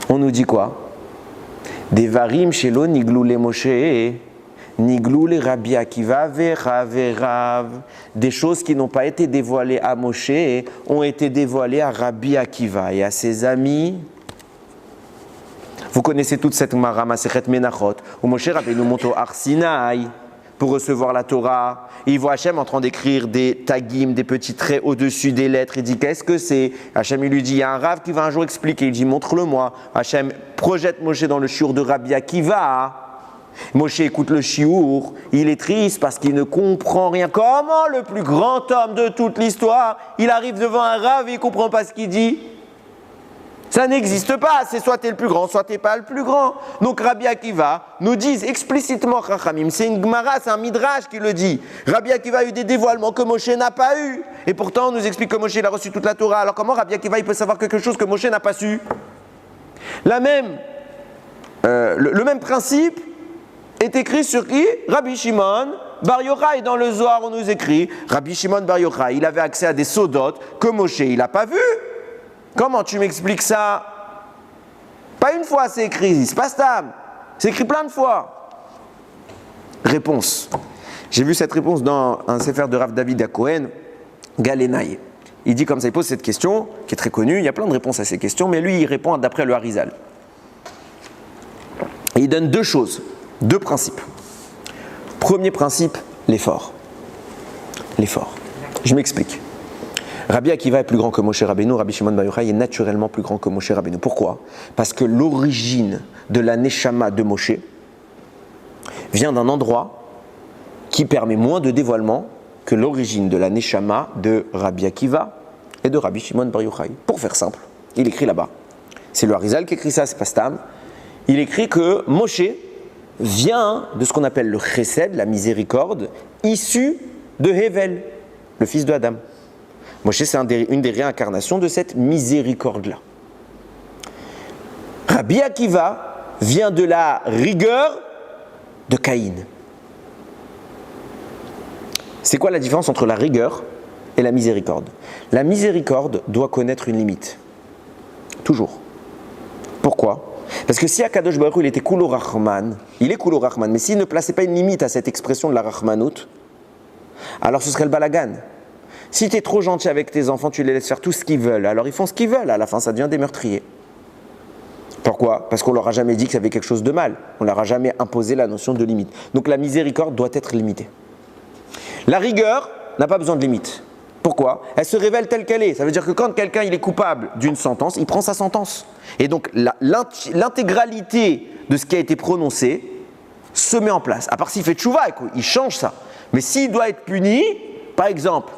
on nous dit quoi? Devarim shelo niglou le Moshe, niglou le Rabbi Akiva verav. Des choses qui n'ont pas été dévoilées à Moshe ont été dévoilées à Rabbi Akiva et à ses amis. Vous connaissez toute cette Gemara Masechet Menachot où Moshe Rabbeinu monte au Har Sinaï pour recevoir la Torah. Et il voit Hachem en train d'écrire des tagim, des petits traits au-dessus des lettres. Il dit qu'est-ce que c'est? Hachem il lui dit il y a un Rav qui va un jour expliquer. Il dit montre-le-moi. Hachem projette Moshe dans le shiur de Rabbi Akiva. Moshe écoute le shiur. Il est triste parce qu'il ne comprend rien. Comment le plus grand homme de toute l'histoire, il arrive devant un Rav et il ne comprend pas ce qu'il dit? Ça n'existe pas, c'est soit tu es le plus grand, soit tu n'es pas le plus grand. Donc Rabbi Akiva nous dit explicitement, Chachamim, c'est une Gemara, c'est un Midrash qui le dit. Rabbi Akiva a eu des dévoilements que Moshe n'a pas eu. Et pourtant on nous explique que Moshe il a reçu toute la Torah. Alors comment Rabbi Akiva il peut savoir quelque chose que Moshe n'a pas su? Le même principe est écrit sur qui? Rabbi Shimon Bar Yochai. Dans le Zohar on nous écrit, Rabbi Shimon Bar Yochai, il avait accès à des sodotes que Moshe il n'a pas vu. Comment tu m'expliques ça? Pas une fois c'est écrit, c'est pas stable. C'est écrit plein de fois. Réponse. J'ai vu cette réponse dans un sefer de Rav David HaKohen, Galenai. Il dit comme ça, il pose cette question, qui est très connue, il y a plein de réponses à ces questions, mais lui il répond d'après le Harizal. Et il donne deux choses, deux principes. Premier principe, l'effort. L'effort. Je m'explique. Rabbi Akiva est plus grand que Moshe Rabbeinu, Rabbi Shimon Bar Yochai est naturellement plus grand que Moshe Rabbeinu. Pourquoi? Parce que l'origine de la Neshama de Moshe vient d'un endroit qui permet moins de dévoilement que l'origine de la Neshama de Rabbi Akiva et de Rabbi Shimon Bar Yochai. Pour faire simple, il écrit là-bas. C'est le Harizal qui écrit ça, c'est pas Stam. Il écrit que Moshe vient de ce qu'on appelle le Chesed, la miséricorde, issu de Hevel, le fils de Adam. Moshe, c'est une des réincarnations de cette miséricorde-là. Rabbi Akiva vient de la rigueur de Caïn. C'est quoi la différence entre la rigueur et la miséricorde? La miséricorde doit connaître une limite. Toujours. Pourquoi? Parce que si Akadosh Baruch Hu, il était Kulo Rahman, il est Kulo Rahman, mais s'il ne plaçait pas une limite à cette expression de la Rahmanout, alors ce serait le balagan. Si tu es trop gentil avec tes enfants, tu les laisses faire tout ce qu'ils veulent. Alors ils font ce qu'ils veulent, à la fin ça devient des meurtriers. Pourquoi? Parce qu'on leur a jamais dit que ça avait quelque chose de mal. On leur a jamais imposé la notion de limite. Donc la miséricorde doit être limitée. La rigueur n'a pas besoin de limite. Pourquoi? Elle se révèle telle qu'elle est. Ça veut dire que quand quelqu'un il est coupable d'une sentence, il prend sa sentence. Et donc l'intégralité de ce qui a été prononcé se met en place. À part s'il fait tchouva, il change ça. Mais s'il doit être puni, par exemple,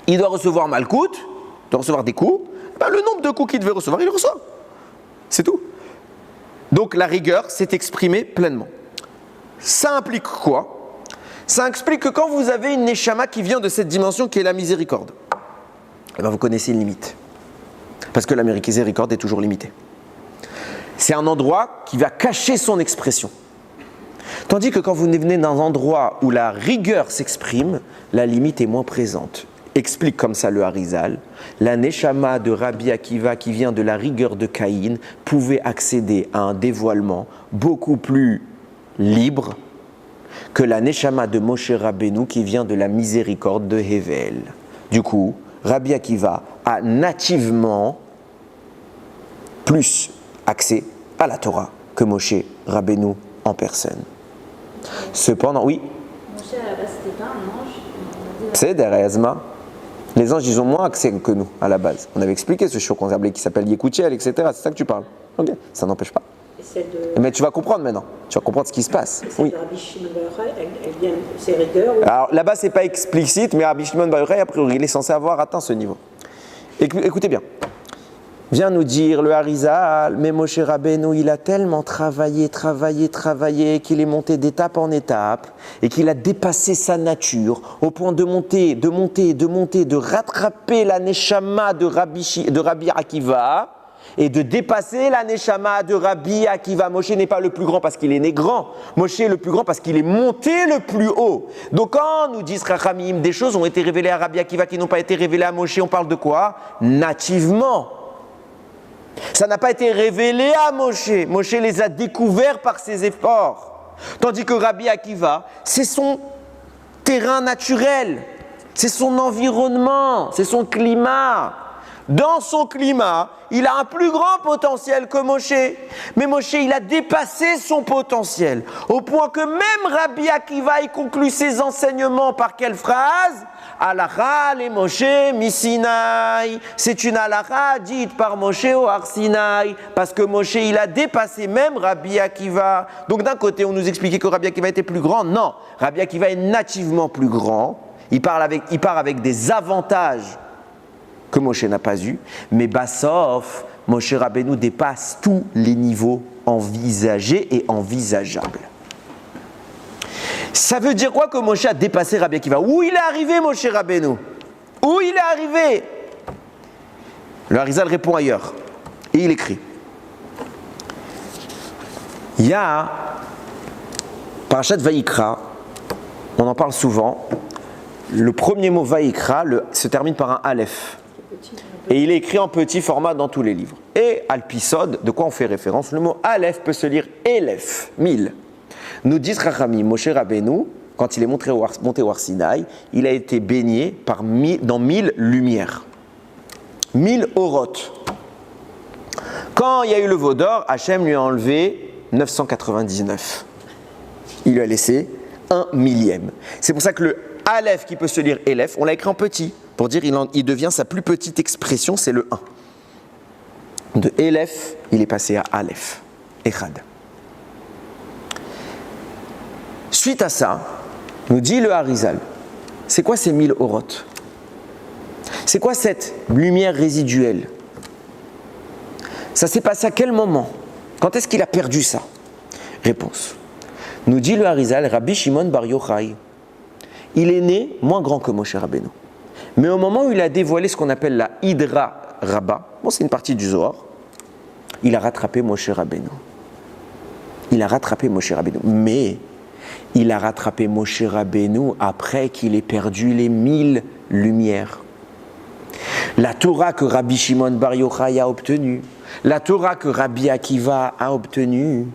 il doit recevoir malkout, il doit recevoir des coups, ben le nombre de coups qu'il devait recevoir, il le reçoit. C'est tout. Donc la rigueur s'est exprimée pleinement. Ça implique quoi? Ça explique que quand vous avez une neshama qui vient de cette dimension qui est la miséricorde, eh ben vous connaissez une limite. Parce que la miséricorde est toujours limitée. C'est un endroit qui va cacher son expression. Tandis que quand vous venez d'un endroit où la rigueur s'exprime, la limite est moins présente. Explique comme ça le Harizal, la Neshama de Rabbi Akiva qui vient de la rigueur de Caïn pouvait accéder à un dévoilement beaucoup plus libre que la Neshama de Moshe Rabbeinu qui vient de la miséricorde de Hevel. Du coup, Rabbi Akiva a nativement plus accès à la Torah que Moshe Rabbeinu en personne. Cependant, oui. Moshe, à la base, c'était pas un ange. C'est Derazma. Les anges, ils ont moins accès que nous, à la base. On avait expliqué ce shiur qu'on appelait qui s'appelle Yekutiel, etc. C'est ça que tu parles. Ok, ça n'empêche pas. Et celle de, Mais tu vas comprendre maintenant. Tu vas comprendre ce qui se passe. et celle Oui. de Rabbi Shimon Bar Yochai, elle vient, c'est rigueur ou... Alors là-bas, c'est pas explicite, mais Rabbi Shimon Bar Yochai, a priori, il est censé avoir atteint ce niveau. Écoutez bien. Vient nous dire le Harizal, mais Moshe Rabbeinu, il a tellement travaillé, qu'il est monté d'étape en étape et qu'il a dépassé sa nature au point de monter, de rattraper la Neshama de Rabbi Akiva et de dépasser la Neshama de Rabbi Akiva. Moshe n'est pas le plus grand parce qu'il est né grand. Moshe est le plus grand parce qu'il est monté le plus haut. Donc quand nous disent Rachamim, des choses ont été révélées à Rabbi Akiva qui n'ont pas été révélées à Moshe, on parle de quoi? Nativement. Ça n'a pas été révélé à Moshe. Moshe les a découverts par ses efforts. Tandis que Rabbi Akiva, c'est son terrain naturel, c'est son environnement, c'est son climat. Dans son climat, il a un plus grand potentiel que Moshe. Mais Moshe, il a dépassé son potentiel. Au point que même Rabbi Akiva, il conclut ses enseignements par quelle phrase? Halakha le Moshe mi-Sinaï. C'est une halakha dite par Moshe au Har Sinaï. Parce que Moshe, il a dépassé même Rabbi Akiva. Donc d'un côté, on nous expliquait que Rabbi Akiva était plus grand. Non, Rabbi Akiva est nativement plus grand. Il part avec des avantages que Moshe n'a pas eu, mais Bassof, Moshe Rabbeinu dépasse tous les niveaux envisagés et envisageables. Ça veut dire quoi que Moshe a dépassé Rabbi Akiva? Où il est arrivé, Moshe Rabbeinu? Où il est arrivé? Le Harizal répond ailleurs, et il écrit. Il y a Parashat Vayikra, on en parle souvent, le premier mot Vayikra se termine par un Aleph. Et il est écrit en petit format dans tous les livres. Et Alpisod, de quoi on fait référence? Le mot Aleph peut se lire Elef, 1000. Nous dit Rachamim, Moshe Rabbeinu, quand il est monté au Har Sinaï, il a été baigné dans 1000 lumières. 1000 orotes. Quand il y a eu le veau d'or, Hachem lui a enlevé 999. Il lui a laissé 1 millième. C'est pour ça que le Aleph qui peut se lire Elef, on l'a écrit en petit. Pour dire il devient sa plus petite expression, c'est le 1. De Elef, il est passé à Aleph, Echad. Suite à ça, nous dit le Harizal, c'est quoi ces 1000 orotes? C'est quoi cette lumière résiduelle? Ça s'est passé à quel moment? Quand est-ce qu'il a perdu ça? Réponse. Nous dit le Harizal, Rabbi Shimon Bar Yochai, il est né moins grand que Moshe Rabbeinu. Mais au moment où il a dévoilé ce qu'on appelle la Hydra Rabba, bon, c'est une partie du Zohar, il a rattrapé Moshe Rabbeinu. Mais il a rattrapé Moshe Rabbeinu après qu'il ait perdu les 1000 lumières. La Torah que Rabbi Shimon Bar Yochai a obtenue, la Torah que Rabbi Akiva a obtenue,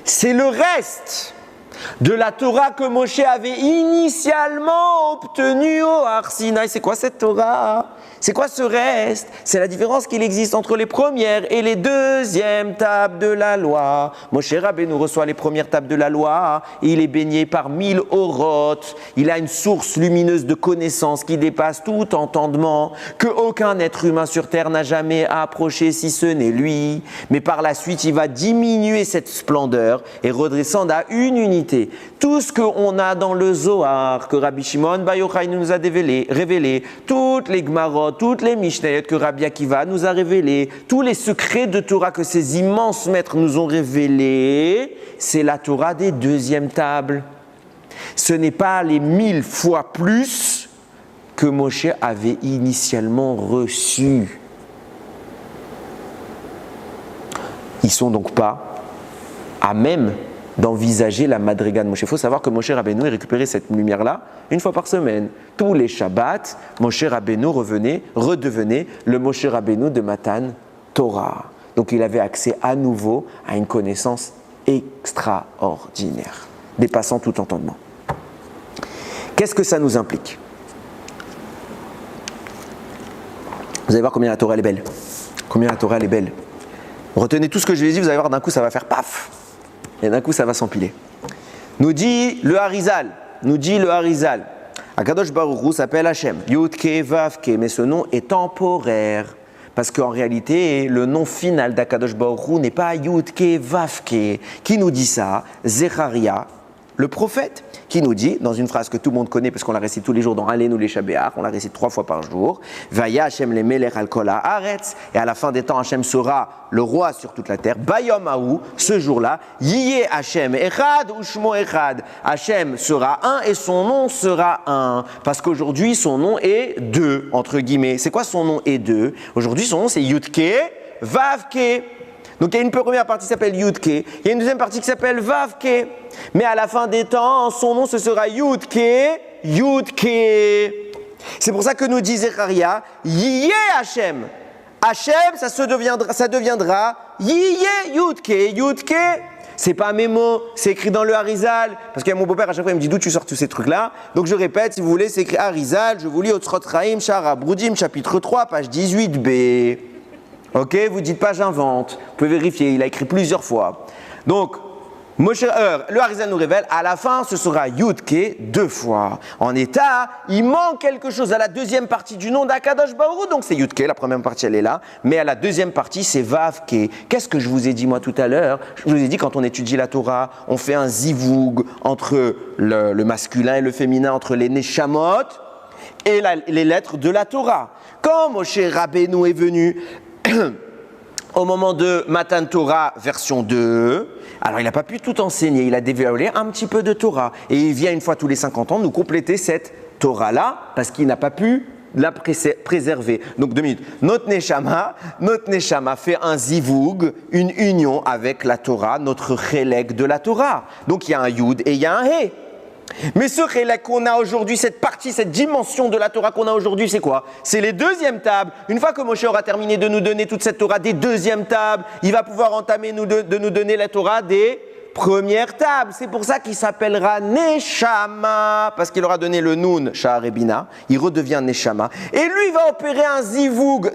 c'est le reste de la Torah que Moshe avait initialement obtenue au Har Sinaï. C'est quoi cette Torah? C'est quoi ce reste? C'est la différence qu'il existe entre les premières et les deuxièmes tables de la loi. Moshe Rabbeinu reçoit les premières tables de la loi, il est baigné par 1000 orotes, il a une source lumineuse de connaissance qui dépasse tout entendement, que aucun être humain sur terre n'a jamais approché si ce n'est lui. Mais par la suite, il va diminuer cette splendeur et redescendre à une unité. Tout ce qu'on a dans le Zohar, que Rabbi Shimon Bar Yochai nous a révélé, toutes les Gmarot, toutes les Mishnayot que Rabbi Akiva nous a révélés, tous les secrets de Torah que ces immenses maîtres nous ont révélés, c'est la Torah des deuxièmes tables. Ce n'est pas les 1000 fois plus que Moshe avait initialement reçus. Ils ne sont donc pas à même d'envisager la madriga de Moshe. Il faut savoir que Moshe Rabbeinu récupérait cette lumière-là une fois par semaine. Tous les Shabbats, Moshe Rabbeinu redevenait le Moshe Rabbeinu de Matan Torah. Donc il avait accès à nouveau à une connaissance extraordinaire, dépassant tout entendement. Qu'est-ce que ça nous implique? Vous allez voir combien la Torah elle est belle. Combien la Torah elle est belle. Retenez tout ce que je vous ai dit, vous allez voir d'un coup ça va faire paf. Et d'un coup, ça va s'empiler. Nous dit le Harizal. Akadosh Baruch Hu s'appelle Hachem. Yud Ke Vav Ke, mais ce nom est temporaire. Parce qu'en réalité, le nom final d'Akadosh Baruch Hu n'est pas Yud-Ke Vav-Ke. Qui nous dit ça? Zecharia, le prophète, qui nous dit, dans une phrase que tout le monde connaît, parce qu'on la récite tous les jours dans Alenu les Shabéach, on la récite 3 fois par jour, Vaya Hashem le Melech al Kol haaretz, et à la fin des temps, Hashem sera le roi sur toute la terre. Bayom Hahu, ce jour-là, Yiyeh Hashem Echad Ushmo Echad. Hashem sera un et son nom sera un. Parce qu'aujourd'hui, son nom est deux, entre guillemets. C'est quoi son nom est deux? Aujourd'hui, son nom c'est Yud-Ke Vav-Ke. Donc il y a une première partie qui s'appelle Yud-Ke, il y a une deuxième partie qui s'appelle Vav-Ke. Mais à la fin des temps, son nom ce sera Yud-Ke, Yud-Ke. C'est pour ça que nous dit Zecharia, Yiyeh Hashem. Hashem, ça deviendra Yiyeh Yud-Ke. Yud-Ke, c'est pas mes mots, c'est écrit dans le Harizal. Parce que mon beau-père, à chaque fois, il me dit d'où tu sors tous ces trucs-là. Donc je répète, si vous voulez, c'est écrit Harizal. Je vous lis Otzrot Chaim, Shara Brudim, chapitre 3, page 18b. Ok, vous dites pas j'invente, vous pouvez vérifier, il a écrit plusieurs fois. Donc, le Harizal nous révèle, à la fin ce sera Yud-Ke 2 fois. En état, il manque quelque chose à la deuxième partie du nom d'Akadosh Baruch Hu, donc c'est Yud-Ke, la première partie elle est là, mais à la deuxième partie c'est Vav-Ke. Qu'est-ce que je vous ai dit moi tout à l'heure? Je vous ai dit quand on étudie la Torah, on fait un zivoug entre le masculin et le féminin, entre les neshamot et les lettres de la Torah. Quand Moshe Rabbeinu est venu au moment de Matan Torah version 2, alors il n'a pas pu tout enseigner, il a dévoilé un petit peu de Torah. Et il vient une fois tous les 50 ans nous compléter cette Torah-là, parce qu'il n'a pas pu la préserver. Donc 2 minutes. Notre Neshama fait un zivoug, une union avec la Torah, notre chélek de la Torah. Donc il y a un Yud et il y a un He. Mais ce chélek qu'on a aujourd'hui, cette partie, cette dimension de la Torah qu'on a aujourd'hui, c'est quoi? C'est les deuxièmes tables. Une fois que Moshe aura terminé de nous donner toute cette Torah des deuxièmes tables, il va pouvoir entamer de nous donner la Torah des premières tables. C'est pour ça qu'il s'appellera Neshama, parce qu'il aura donné le Nun, Sha'ar et Bina, il redevient Neshama. Et lui, il va opérer un zivoug,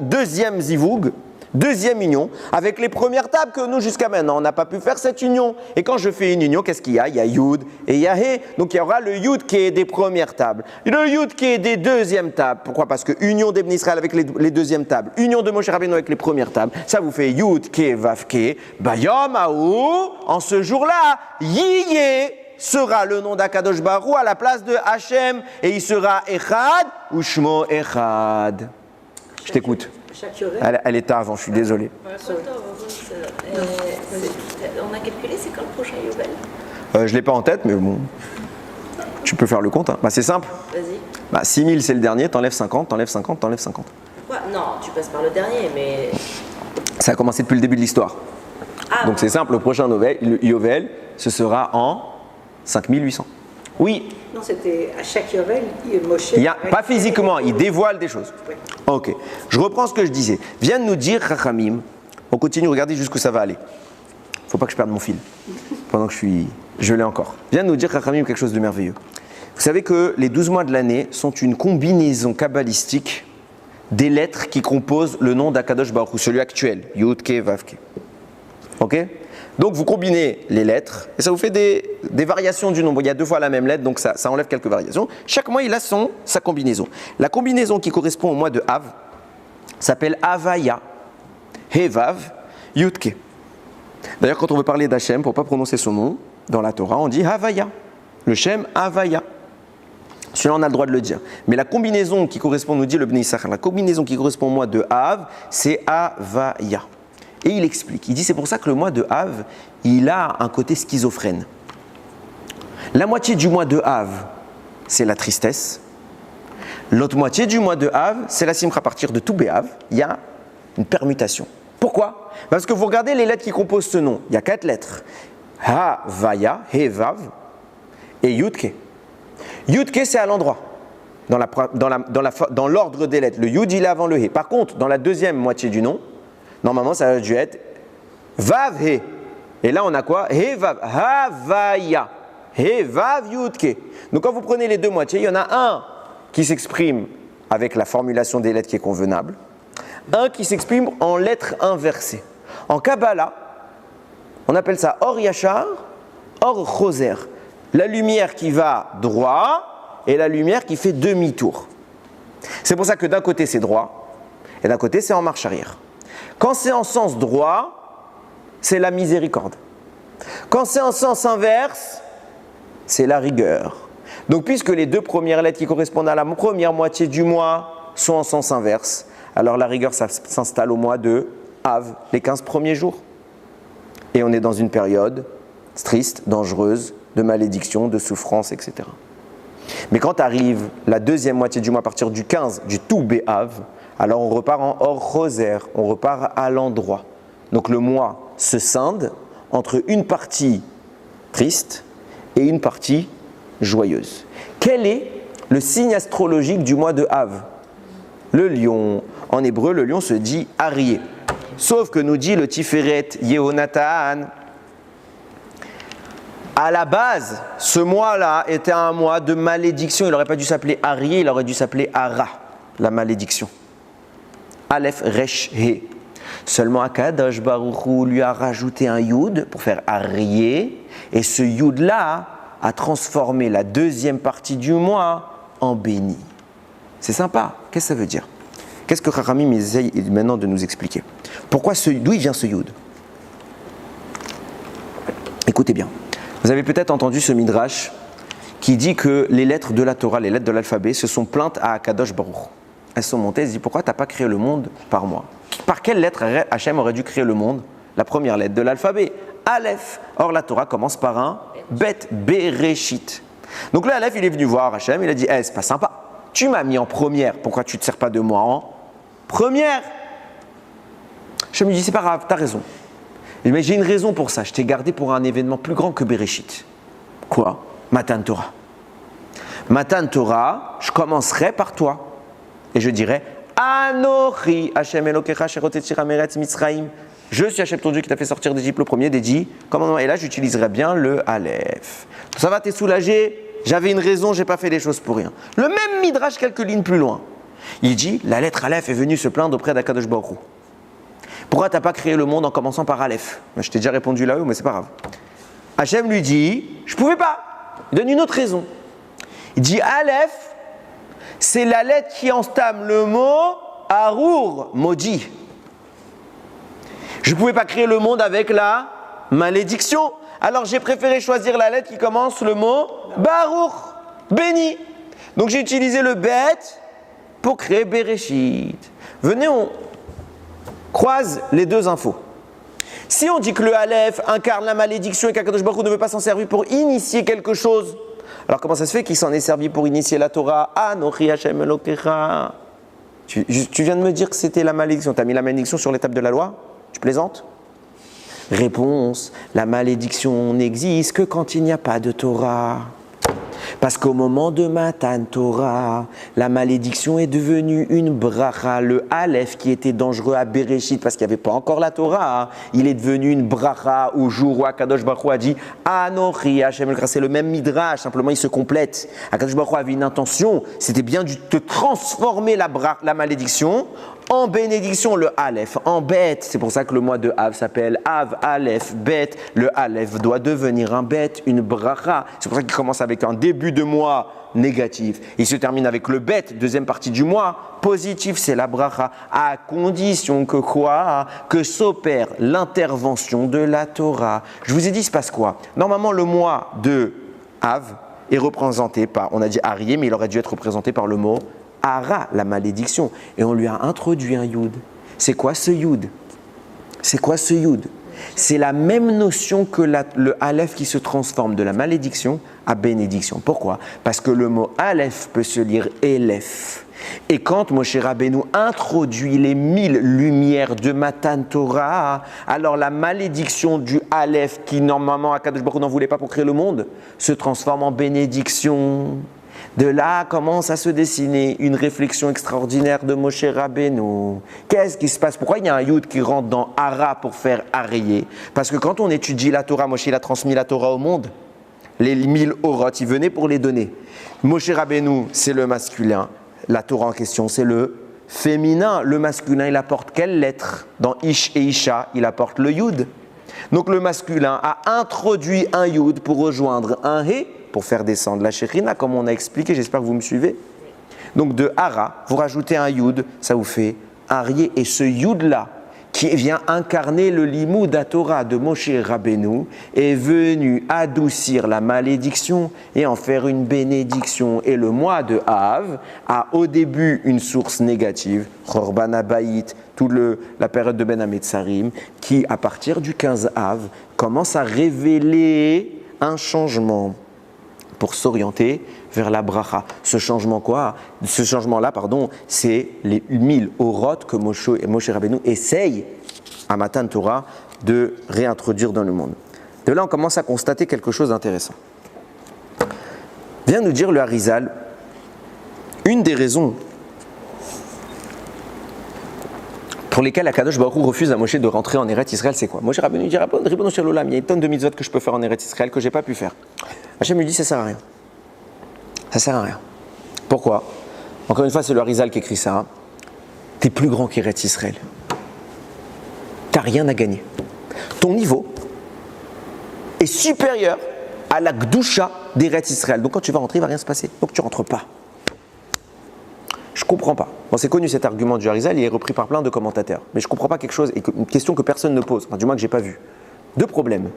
deuxième union, avec les premières tables que nous, jusqu'à maintenant, on n'a pas pu faire cette union. Et quand je fais une union, qu'est-ce qu'il y a? Il y a Yud et il y a He. Donc il y aura le Yud qui est des premières tables. Le Yud qui est des deuxièmes tables. Pourquoi? Parce que union d'Ebn Israël avec les deuxièmes tables, union de Moshe Rabbeinu avec les premières tables, ça vous fait Yud Ke Vav Ke. Bayom Hahu, en ce jour-là, Yiyeh sera le nom d'Akadosh Baruch Hu à la place de Hashem, et il sera Echad ou Shmo Echad. Je t'écoute. Elle est tard avant, je suis désolé. On a calculé, c'est quand le prochain Yovel? Je ne l'ai pas en tête, mais bon, tu peux faire le compte. Hein. C'est simple. Vas-y. 6000 c'est le dernier, t'enlèves 50, t'enlèves 50, t'enlèves 50. Quoi? Non, tu passes par le dernier, mais... Ça a commencé depuis le début de l'histoire. Donc c'est simple, le prochain Yovel, ce sera en 5800. Oui. Non, c'était à chaque Yovel, Moshe... Pas physiquement, il dévoile des choses. Oui. Ok, je reprends ce que je disais. Viens de nous dire, Chachamim, on continue, regardez jusqu'où ça va aller. Faut pas que je perde mon fil, pendant que je l'ai encore. Viens de nous dire, Chachamim, quelque chose de merveilleux. Vous savez que les 12 mois de l'année sont une combinaison kabbalistique des lettres qui composent le nom d'Akadosh Baruch Hu, celui actuel, Yud Ke Vav Ke. Ok? Donc vous combinez les lettres et ça vous fait des variations du nombre. Il y a 2 fois la même lettre, donc ça enlève quelques variations. Chaque mois, il a sa combinaison. La combinaison qui correspond au mois de Av s'appelle Havaya, Hevav, Yudke. D'ailleurs, quand on veut parler d'Hachem, pour ne pas prononcer son nom, dans la Torah, on dit Havaya. Le Shem Havaya. Celui-là, on a le droit de le dire. Mais la combinaison qui correspond, nous dit le Bnei Issachar, la combinaison qui correspond au mois de Av, c'est Havaya. Et il explique, il dit c'est pour ça que le mois de Av, il a un côté schizophrène. La moitié du mois de Av, c'est la tristesse. L'autre moitié du mois de Av, c'est la simcha. À partir de tout Béav, il y a une permutation. Pourquoi? Parce que vous regardez les lettres qui composent ce nom, il y a 4 lettres. Havaya, Hevav et Yudke. Yudke, c'est à l'endroit, dans l'ordre des lettres. Le Yud, il est avant le He. Par contre, dans la deuxième moitié du nom, normalement, ça a dû être Vav He. Et là, on a quoi? He Vav. Havaya. He Vav Yudke. Donc, quand vous prenez les 2 moitiés, il y en a un qui s'exprime avec la formulation des lettres qui est convenable, un qui s'exprime en lettres inversées. En Kabbalah, on appelle ça Or Yachar, Or Choser. La lumière qui va droit et la lumière qui fait demi-tour. C'est pour ça que d'un côté, c'est droit. et d'un côté c'est en marche arrière. Quand c'est en sens droit, c'est la miséricorde. Quand c'est en sens inverse, c'est la rigueur. Donc puisque les deux premières lettres qui correspondent à la première moitié du mois sont en sens inverse, alors la rigueur s'installe au mois de Av, les 15 premiers jours. Et on est dans une période triste, dangereuse, de malédiction, de souffrance, etc. Mais quand arrive la deuxième moitié du mois, à partir du 15, du tout Béav, alors on repart en hors rosaire, on repart à l'endroit. Donc le mois se scinde entre une partie triste et une partie joyeuse. Quel est le signe astrologique du mois de Av? Le lion. En hébreu, le lion se dit Arié. Sauf que nous dit le Tiferet Yehonatan, à la base, ce mois-là était un mois de malédiction. Il n'aurait pas dû s'appeler Arié, il aurait dû s'appeler Ara, la malédiction. Aleph Resh He. Seulement Akadosh Baruch Hu lui a rajouté un Yud pour faire Arié, et ce Yud-là a transformé la deuxième partie du mois en béni. C'est sympa. Qu'est-ce que ça veut dire? Qu'est-ce que Chachamim essaye maintenant de nous expliquer? D'où il vient ce Yud? Écoutez bien. Vous avez peut-être entendu ce midrash qui dit que les lettres de la Torah, les lettres de l'alphabet, se sont plaintes à Akadosh Baruch. Elles sont montées, elles se disent pourquoi tu n'as pas créé le monde par moi? Par quelle lettre Hachem aurait dû créer le monde? La première lettre de l'alphabet, Aleph. Or la Torah commence par un Bet, Bereshit. Donc là, Aleph, il est venu voir Hachem, il a dit c'est pas sympa. Tu m'as mis en première, pourquoi tu ne te sers pas de moi en première? Hachem lui dit c'est pas grave, tu as raison. Mais j'ai une raison pour ça, je t'ai gardé pour un événement plus grand que Bereshit. Quoi? Matan Torah. Matan Torah, je commencerai par toi. Et je dirai Anochi Hashem Elokecha Sherotetzira Meretz Mitzraim. Je suis Hashem ton Dieu qui t'a fait sortir d'Égypte, le premier des 10 commandements. Et là, j'utiliserai bien le Aleph. Ça va, t'es soulagé? J'avais une raison, j'ai pas fait les choses pour rien. Le même Midrash, quelques lignes plus loin. Il dit la lettre Aleph est venue se plaindre auprès d'Akadosh Baruch Hu. Pourquoi tu n'as pas créé le monde en commençant par Aleph? Je t'ai déjà répondu là-haut, mais c'est pas grave. Hachem lui dit, je ne pouvais pas. Il donne une autre raison. Il dit Aleph, c'est la lettre qui entame le mot Arour, maudit. Je ne pouvais pas créer le monde avec la malédiction. Alors j'ai préféré choisir la lettre qui commence le mot Baruch, béni. Donc j'ai utilisé le Bet pour créer Bereshit. Venez, on croise les deux infos. Si on dit que le Aleph incarne la malédiction et qu'Akadosh Baruch Hu ne veut pas s'en servir pour initier quelque chose, alors comment ça se fait qu'il s'en est servi pour initier la Torah? Anochi Hashem Elokecha. Tu viens de me dire que c'était la malédiction. Tu as mis la malédiction sur l'étape de la loi? Tu plaisantes? Réponse, la malédiction n'existe que quand il n'y a pas de Torah. Parce qu'au moment de Matan Torah, la malédiction est devenue une bracha. Le Aleph qui était dangereux à Bereshit parce qu'il n'y avait pas encore la Torah, il est devenu une bracha au jour où Akadosh Baruch Hu a dit Anochi Hashem Elokecha. C'est le même midrash, simplement il se complète. Akadosh Baruch Hu avait une intention, c'était bien de transformer la malédiction en bénédiction, le Aleph, en bête. C'est pour ça que le mois de Av s'appelle Av, Aleph, bête. Le Aleph doit devenir un bête, une bracha. C'est pour ça qu'il commence avec un début de mois négatif. Il se termine avec le bête, deuxième partie du mois. Positif, c'est la bracha, à condition que quoi? Que s'opère l'intervention de la Torah. Je vous ai dit, il se passe quoi? Normalement, le mois de Av est représenté par, on a dit Arié, mais il aurait dû être représenté par le mot Ara, la malédiction. Et on lui a introduit un Yud. C'est quoi ce Yud? C'est quoi ce Yud? C'est la même notion que le Aleph qui se transforme de la malédiction à bénédiction. Pourquoi? Parce que le mot Aleph peut se lire Elef. Et quand Moshe Rabbeinu introduit les 1000 lumières de Matan Torah, alors la malédiction du Aleph, qui normalement Akadosh Baruch Hu n'en voulait pas pour créer le monde, se transforme en bénédiction. De là commence à se dessiner une réflexion extraordinaire de Moshe Rabbeinu. Qu'est-ce qui se passe? Pourquoi il y a un Yud qui rentre dans Ara pour faire Arié? Parce que quand on étudie la Torah, Moshe il a transmis la Torah au monde. Les 1000 Oroth, il venait pour les donner. Moshe Rabbeinu, c'est le masculin. La Torah en question, c'est le féminin. Le masculin, il apporte quelle lettre? Dans Ish et Isha, il apporte le Yud. Donc le masculin a introduit un Yud pour rejoindre un He, pour faire descendre la Shekhinah, comme on a expliqué, j'espère que vous me suivez. Donc de Ara, vous rajoutez un Yud, ça vous fait Aryeh, et ce Yud-là, qui vient incarner le Limoud à Torah de Moshe Rabbeinu, est venu adoucir la malédiction et en faire une bénédiction. Et le mois de Av a au début une source négative, Chorban Habayit, toute la période de Ben Hametzarim, qui à partir du 15 Av commence à révéler un changement pour s'orienter vers la bracha. Ce changement-là, c'est les 1000 oroth que Moshe Rabbeinu essaye à Matan Torah de réintroduire dans le monde. De là, on commence à constater quelque chose d'intéressant. Vient nous dire le Harizal, une des raisons pour lesquelles Akadosh Baruch Hu refuse à Moshe de rentrer en Eretz Israël, c'est quoi? Moshe Rabbeinu dit, Ribono shel olam, il y a une tonne de mitzvot que je peux faire en Eretz Israël que je n'ai pas pu faire. Hachem lui dit, ça ne sert à rien. Ça ne sert à rien. Pourquoi? Encore une fois, c'est le Harizal qui écrit ça. Tu es plus grand qu'Eretz Israël. Tu n'as rien à gagner. Ton niveau est supérieur à la Gdusha d'Eretz Israël. Donc quand tu vas rentrer, il ne va rien se passer. Donc tu ne rentres pas. Je ne comprends pas. Bon, c'est connu cet argument du Harizal, il est repris par plein de commentateurs. Mais je ne comprends pas quelque chose, une question que personne ne pose, enfin, du moins que je n'ai pas vu. Deux problèmes.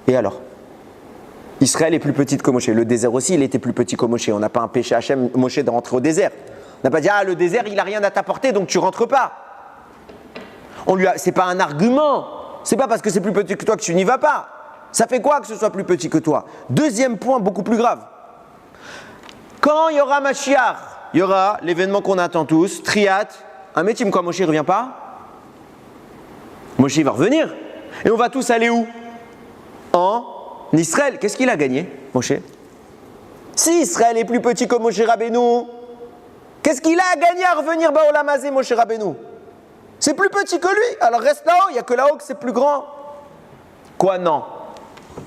Et alors? Israël est plus petite que Moshe. Le désert aussi, il était plus petit que Moshe. On n'a pas un péché Hachem, Moshe, de rentrer au désert. On n'a pas dit, le désert, il n'a rien à t'apporter, donc tu ne rentres pas. C'est pas un argument. C'est pas parce que c'est plus petit que toi que tu n'y vas pas. Ça fait quoi que ce soit plus petit que toi? Deuxième point, beaucoup plus grave. Quand il y aura Mashiach, il y aura l'événement qu'on attend tous, Triat, un métier quoi, Moshe ne revient pas? Moshe va revenir. Et on va tous aller où? En Israël. Qu'est-ce qu'il a gagné, Moshe? Si Israël est plus petit que Moshe Rabbeinu, qu'est-ce qu'il a gagné à revenir Baolam Hazé, Moshe Rabbeinu? C'est plus petit que lui. Alors reste là-haut, il n'y a que là-haut que c'est plus grand. Quoi, non?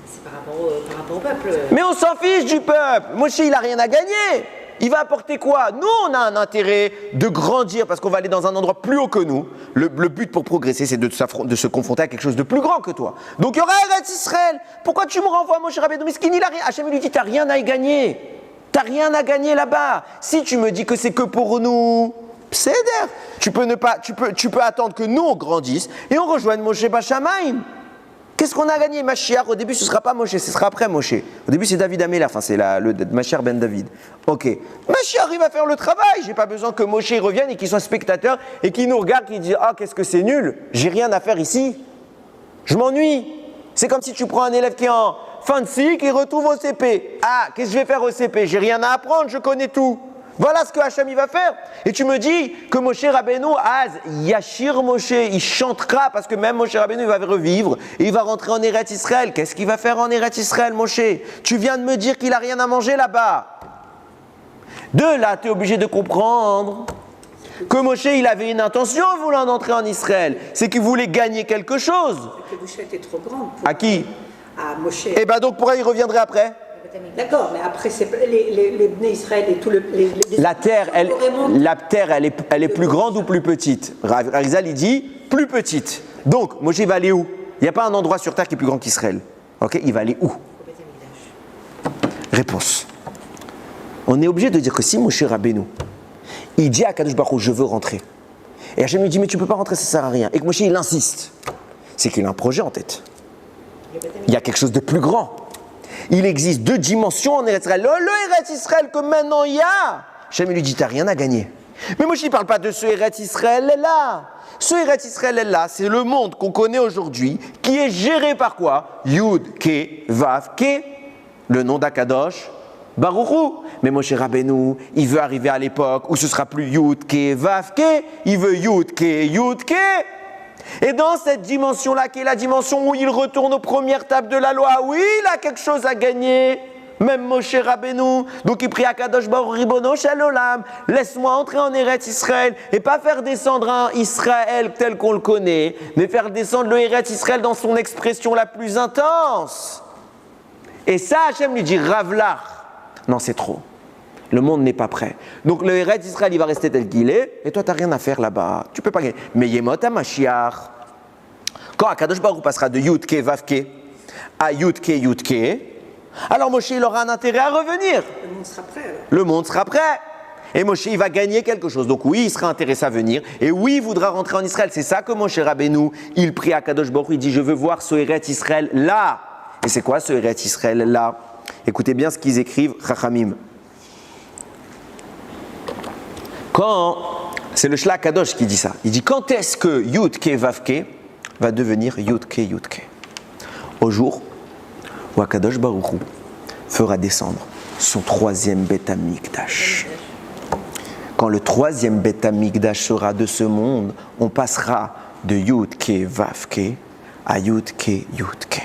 C'est par rapport au peuple. Mais on s'en fiche du peuple. Moshe, il n'a rien à gagner. Il va apporter quoi? Nous, on a un intérêt de grandir parce qu'on va aller dans un endroit plus haut que nous. Le but pour progresser, c'est de se confronter à quelque chose de plus grand que toi. Donc il y aura Eretz Israël. Pourquoi tu me renvoies, Moshe Rabbeinu? Miskin, il a rien. Hachem lui dit, tu n'as rien à y gagner. Tu n'as rien à gagner là-bas. Si tu me dis que c'est que pour nous, c'est d'air. Tu peux attendre que nous, on grandisse et on rejoigne Moshe Bashamaim. Qu'est-ce qu'on a gagné? Mashiach, au début, ce ne sera pas Moshe, ce sera après Moshe. Au début, c'est David Améler, c'est le Mashiach ben David. Ok. Mashiach, il va faire le travail. Je n'ai pas besoin que Moshe revienne et qu'il soit spectateur et qu'il nous regarde, qu'il dise, qu'est-ce que c'est nul. J'ai rien à faire ici. Je m'ennuie. C'est comme si tu prends un élève qui est en fin de cycle et retrouve au CP. Qu'est-ce que je vais faire au CP? J'ai rien à apprendre, je connais tout. Voilà ce que Hachem il va faire. Et tu me dis que Moshe Rabbeinu, Yashir Moshe, il chantera parce que même Moshe Rabbeinu il va revivre et il va rentrer en Eretz Israël. Qu'est-ce qu'il va faire en Eretz Israël, Moshe? Tu viens de me dire qu'il n'a rien à manger là-bas. De là, tu es obligé de comprendre que Moshe il avait une intention en voulant entrer en Israël. C'est qu'il voulait gagner quelque chose. La bouche était trop grande. À qui? À Moshe. Et donc pourquoi il reviendrait après? D'accord, mais après, c'est les Bnei Israël et tout le... La terre, elle est plus grande ou plus petite? Harizal, il dit plus petite. Donc, Moshe va aller où? Il n'y a pas un endroit sur terre qui est plus grand qu'Israël. Ok, il va aller où? Réponse. On est obligé de dire que si Moshe Rabbeinu, il dit à Kadosh Baruch Hu, je veux rentrer. Et Hachem lui dit, mais tu ne peux pas rentrer, ça ne sert à rien. Et que Moshe, il insiste. C'est qu'il a un projet en tête. Il y a quelque chose de plus grand. Il existe deux dimensions en Eretz Israël. Le Eretz Israël que maintenant il y a, Hachem lui dit, tu n'as rien à gagner. Mais Moshe ne parle pas de ce Eretz Israël-là. Ce Eretz Israël-là, c'est le monde qu'on connaît aujourd'hui, qui est géré par quoi? Yud, Ke, Vav, Ke, le nom d'Akadosh, Baruch Hu. Mais Moshe Rabbeinu, il veut arriver à l'époque où ce sera plus Yud, Ke, Vav, Ke, il veut Yud, Ke. Et dans cette dimension-là, qui est la dimension où il retourne aux premières tables de la loi, oui, il a quelque chose à gagner, même Moshe Rabbeinu. Donc il prie à Kadosh Baruch Hu, Ribono shel olam, laisse-moi entrer en Eretz Israël et pas faire descendre un Israël tel qu'on le connaît, mais faire descendre le Eretz Israël dans son expression la plus intense. Et ça, Hachem lui dit, Ravlach, non, c'est trop. Le monde n'est pas prêt. Donc le Eretz Israël, il va rester tel qu'il est, et toi, tu n'as rien à faire là-bas. Tu ne peux pas gagner. Mais Yemot HaMashiach, quand Akadosh Baruch Hu passera de Yud Ke Vav Ke à Yud Ke, alors Moshe, il aura un intérêt à revenir. Le monde sera prêt alors. Le monde sera prêt. Et Moshe, il va gagner quelque chose. Donc oui, il sera intéressé à venir. Et oui, il voudra rentrer en Israël. C'est ça que Moshe Rabbeinu, il prie à Kadosh Baruch Hu. Il dit, je veux voir ce Eretz Israël là. Et c'est quoi ce Eretz Israël là? Écoutez bien ce qu'ils écrivent, Chachamim. C'est le Shlach Kadosh qui dit ça. Il dit, quand est-ce que Yud Ke Vav Ke va devenir Yud Ke Yud Ke? Au jour où Akadosh Baruch Hu fera descendre son troisième Beth Amikdash. Quand le troisième Beth Amikdash sera de ce monde, on passera de Yud Ke Vav Ke à Yud Ke Yud Ke.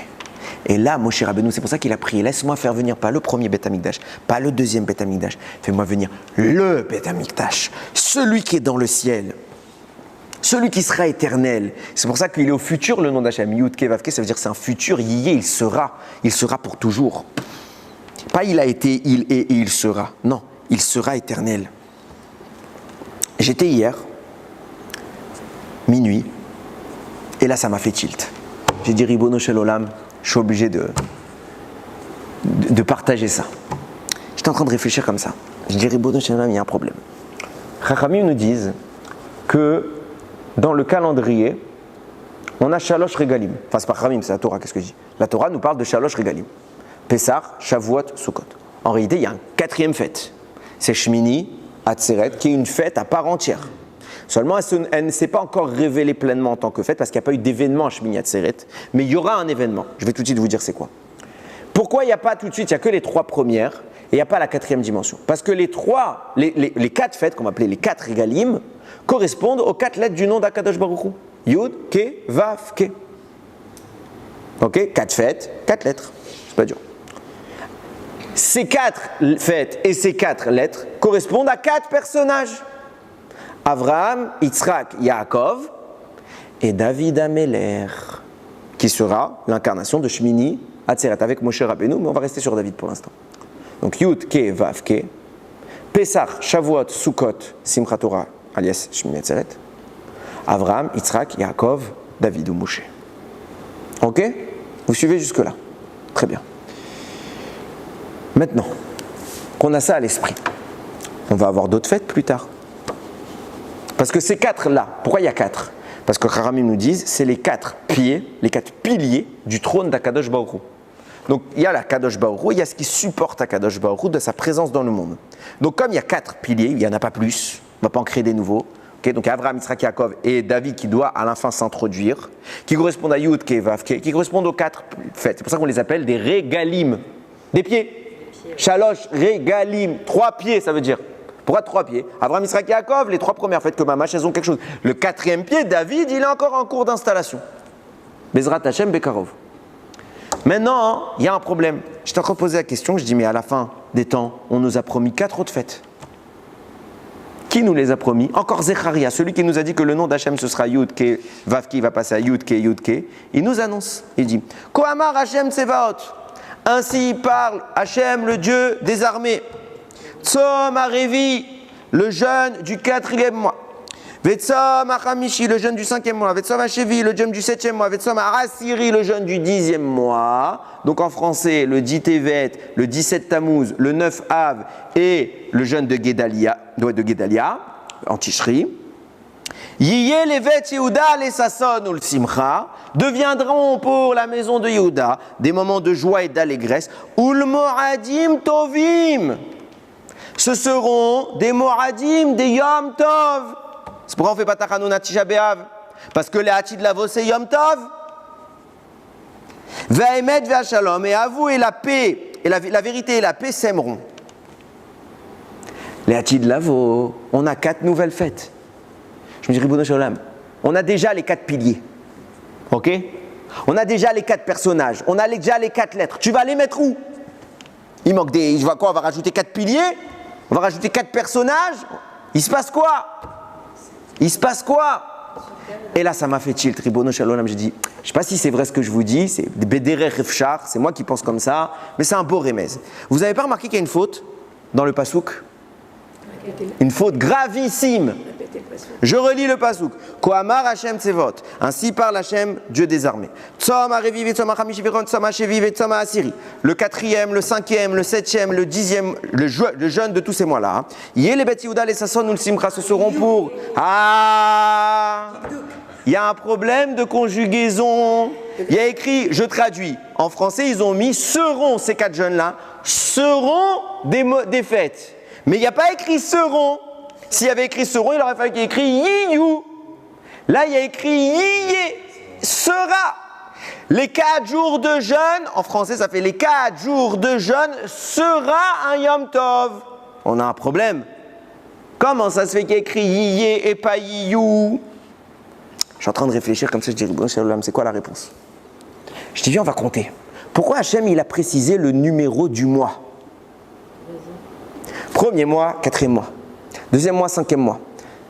Et là, Moshe Rabbeinu, c'est pour ça qu'il a prié, laisse-moi faire venir pas le premier Beth Amikdash, pas le deuxième Beth Amikdash, fais-moi venir le Beth Amikdash, celui qui est dans le ciel, celui qui sera éternel. C'est pour ça qu'il est au futur, le nom d'Hachem. Yud Ke Vav Ke, ça veut dire que c'est un futur, il y est, il sera pour toujours. Pas il a été, il est et il sera. Non, il sera éternel. J'étais hier, minuit, et là ça m'a fait tilt. J'ai dit Ribono Shel Olam, je suis obligé de partager ça. J'étais en train de réfléchir comme ça. Je dis Ribono Shel Olam, il y a un problème. Chachamim nous disent que dans le calendrier, on a Shalosh Regalim. Enfin, c'est pas Chachamim, c'est la Torah, qu'est-ce que je dis? La Torah nous parle de Shalosh Regalim. Pessah, Shavuot, Sukkot. En réalité, il y a un quatrième fête. C'est Shmini, Atzeret, qui est une fête à part entière. Seulement, elle ne s'est pas encore révélée pleinement en tant que fête parce qu'il n'y a pas eu d'événement à Shmini Atzeret. Mais il y aura un événement. Je vais tout de suite vous dire c'est quoi. Pourquoi il n'y a pas tout de suite, il n'y a que les trois premières et il n'y a pas la quatrième dimension? Parce que les quatre fêtes, qu'on va appeler les quatre Regalim, correspondent aux quatre lettres du nom d'Akadosh Baruch Hu. Yud, Ke, Vav, Ke. Ok, quatre fêtes, quatre lettres. C'est pas dur. Ces quatre fêtes et ces quatre lettres correspondent à quatre personnages. Avraham, Yitzhak, Yaakov et David Améler, qui sera l'incarnation de Shmini Atzeret avec Moshe Rabbeinu, mais on va rester sur David pour l'instant. Donc Yud, Ke, Vav, Ke, Pessah, Shavuot, Sukkot, Simchat Torah, alias Shmini Atzeret, Avraham, Yitzhak, Yaakov, David ou Moshe. Ok? Vous suivez jusque-là? Très bien. Maintenant qu'on a ça à l'esprit, on va avoir d'autres fêtes plus tard. Parce que ces quatre-là, pourquoi il y a quatre? Parce que Chachamim nous disent, c'est les quatre pieds, les quatre piliers du trône d'Akadosh Baruch Hu. Donc il y a la Kadosh Baruch Hu, il y a ce qui supporte Akadosh Baruch Hu de sa présence dans le monde. Donc comme il y a quatre piliers, il n'y en a pas plus, on ne va pas en créer des nouveaux. Okay, donc Avraham, Yitzhak, Yaakov et David qui doit à la fin s'introduire, qui correspondent à Yud, Ke, Vav, Ke, qui correspondent aux quatre fêtes. C'est pour ça qu'on les appelle des Regalim, des pieds. Shalosh, Regalim, trois pieds ça veut dire. Pourquoi trois pieds? Avraham, Yitzhak, Yaakov, les trois premières fêtes que Mamash, elles ont quelque chose. Le quatrième pied, David, il est encore en cours d'installation. Bezrat Hashem, Bekarov. Maintenant, il y a un problème. J'étais en train de poser la question, je dis mais à la fin des temps, on nous a promis quatre autres fêtes. Qui nous les a promis? Encore Zecharia, celui qui nous a dit que le nom d'Hachem ce sera Yud, Ke, Vav, Ke, il va passer à Yud, Ke, Yud, Ke. Il nous annonce, il dit Kohamar Hachem Tsevaot. Ainsi il parle Hachem, le Dieu des armées. Tzom Arevi, le jeûne du quatrième mois. Vetzom Achamishi, le jeûne du cinquième mois. Vetzom Hachevi, le jeûne du septième mois. Vetzom Arasiri, le jeûne du 10e mois. Donc en français, le 10 Tevet, le 17 Tammuz, le 9 Av et le jeûne de Guédalia, en Tishri. Yiyé levet Yehuda les Sasson ou le Simcha deviendront pour la maison de Yehuda des moments de joie et d'allégresse. Ul Moradim Tovim. Ce seront des Moradim, des Yom Tov. C'est pourquoi on ne fait pas Tachanun Tisha B'Av. Parce que les Hatid Lavo c'est Yom Tov. Ve'emet ve'ashalom. Et à vous et la paix, et la vérité et la paix s'aimeront. Les Hatid Lavo, on a 4 nouvelles fêtes. Je me dis, Ribono Shel Olam, on a déjà les 4 piliers. Ok? On a déjà les 4 personnages. On a déjà les 4 lettres. Tu vas les mettre où? Il manque des. Je vois quoi? On va rajouter 4 piliers? On va rajouter 4 personnages? Il se passe quoi? Il se passe quoi? Et là, ça m'a fait tilt, Ribono Shel Olam. J'ai dit, je ne sais pas si c'est vrai ce que je vous dis, c'est des Bédéré Refchar, c'est moi qui pense comme ça, mais c'est un beau remèze. Vous n'avez pas remarqué qu'il y a une faute dans le pasouk? Une faute gravissime. Je relis le pasouk. Koamar Hashem Tsevot. Ainsi parle Hashem, Dieu des armées. Tzom Areviv et Tzom Achamish Veron, Tzom Hasheviv et Tzom Asiri. Le 4e, le 5e, le 7e, le 10e, le jeûne de tous ces mois-là. Yé les Bet Yehuda, les Sasson ou le Simcha, ce seront pour. Ah! Il y a un problème de conjugaison. Il y a écrit, je traduis. En français, ils ont mis seront, ces 4 jeunes-là, seront des fêtes. Mais il n'y a pas écrit seront. S'il y avait écrit seront, il aurait fallu qu'il y ait écrit yiyou. Là, il y a écrit yiyé, sera. Les 4 jours de jeûne, en français, ça fait les 4 jours de jeûne sera un Yom Tov. On a un problème. Comment ça se fait qu'il y a écrit yiyé et pas yiyou? Je suis en train de réfléchir comme ça, je dis, bon, c'est quoi la réponse? Je dis, viens, on va compter. Pourquoi Hachem, il a précisé le numéro du mois? Premier mois, 4e mois. 2e mois, 5e mois.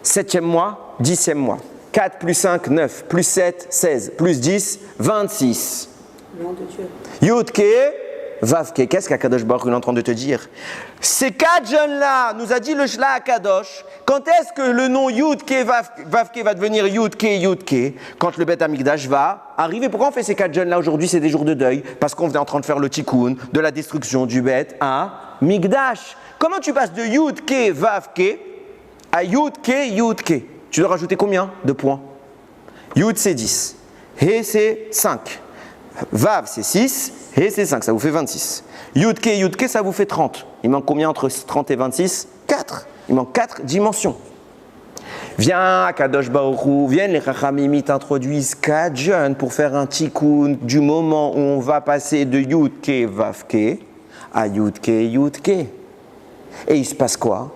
7e mois, 10e mois. 4 plus 5, 9. Plus 7, 16. Plus 10, 26. Nom de Dieu. Yudke, Vavke. Qu'est-ce qu'Akadosh Baruch Hu est en train de te dire? Ces 4 jeunes-là, nous a dit le Shla Akadosh, quand est-ce que le nom Yudke, Vavke va devenir Yudke? Quand le Beth Amikdash va arriver. Pourquoi on fait ces 4 jeunes-là aujourd'hui? C'est des jours de deuil. Parce qu'on est en train de faire le tikkun de la destruction du Beth Amikdash. Comment tu passes de Yudke, Vavke à Yudke? Tu dois rajouter combien de points? Yud c'est 10, He c'est 5, Vav c'est 6, He c'est 5, ça vous fait 26. Yudke, ça vous fait 30. Il manque combien entre 30 et 26? 4. Il manque 4 dimensions. Viens, Kadosh Baruch Hu, viennent les Chachamim t'introduisent 4 jeunes pour faire un tikkun du moment où on va passer de Yudke, Vavke à Yudke. Et il se passe quoi?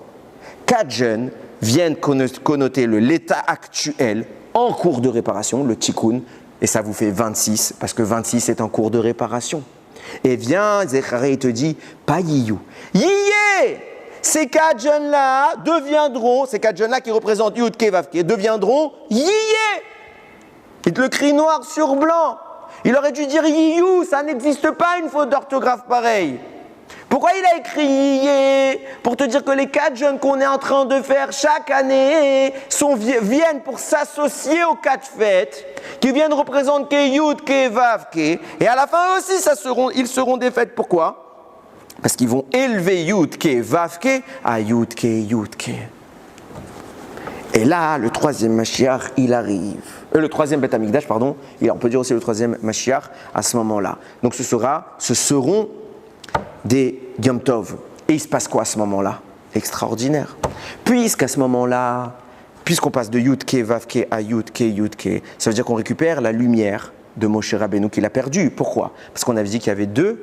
4 jeunes viennent connoter l'état actuel en cours de réparation, le tikkun, et ça vous fait 26, parce que 26 est en cours de réparation. Et vient, Zechariah te dit, pas yiyou. Yiyé! Ces 4 jeunes-là deviendront, ces 4 jeunes-là qui représentent Yudke, Vavke, deviendront yiyé! Il te le crie noir sur blanc. Il aurait dû dire yiyou, ça n'existe pas une faute d'orthographe pareille. Pourquoi il a écrit yiyé? Pour te dire que les 4 jeunes qu'on est en train de faire chaque année viennent pour s'associer aux 4 fêtes qui viennent représenter Yudke, Vavke. Et à la fin eux aussi, ils seront des fêtes. Pourquoi? Parce qu'ils vont élever Yudke, Vavke à Yudke. Et là, le 3e Mashiach, il arrive. Le 3e Beth Amikdash, pardon. On peut dire aussi le 3e Mashiach à ce moment-là. Donc ce seront des Yom Tov. Et il se passe quoi à ce moment-là? Extraordinaire. Puisqu'à ce moment-là, puisqu'on passe de Yudke, Vavke à Yudke, ça veut dire qu'on récupère la lumière de Moshe Rabbeinu qu'il a perdue. Pourquoi? Parce qu'on avait dit qu'il y avait 2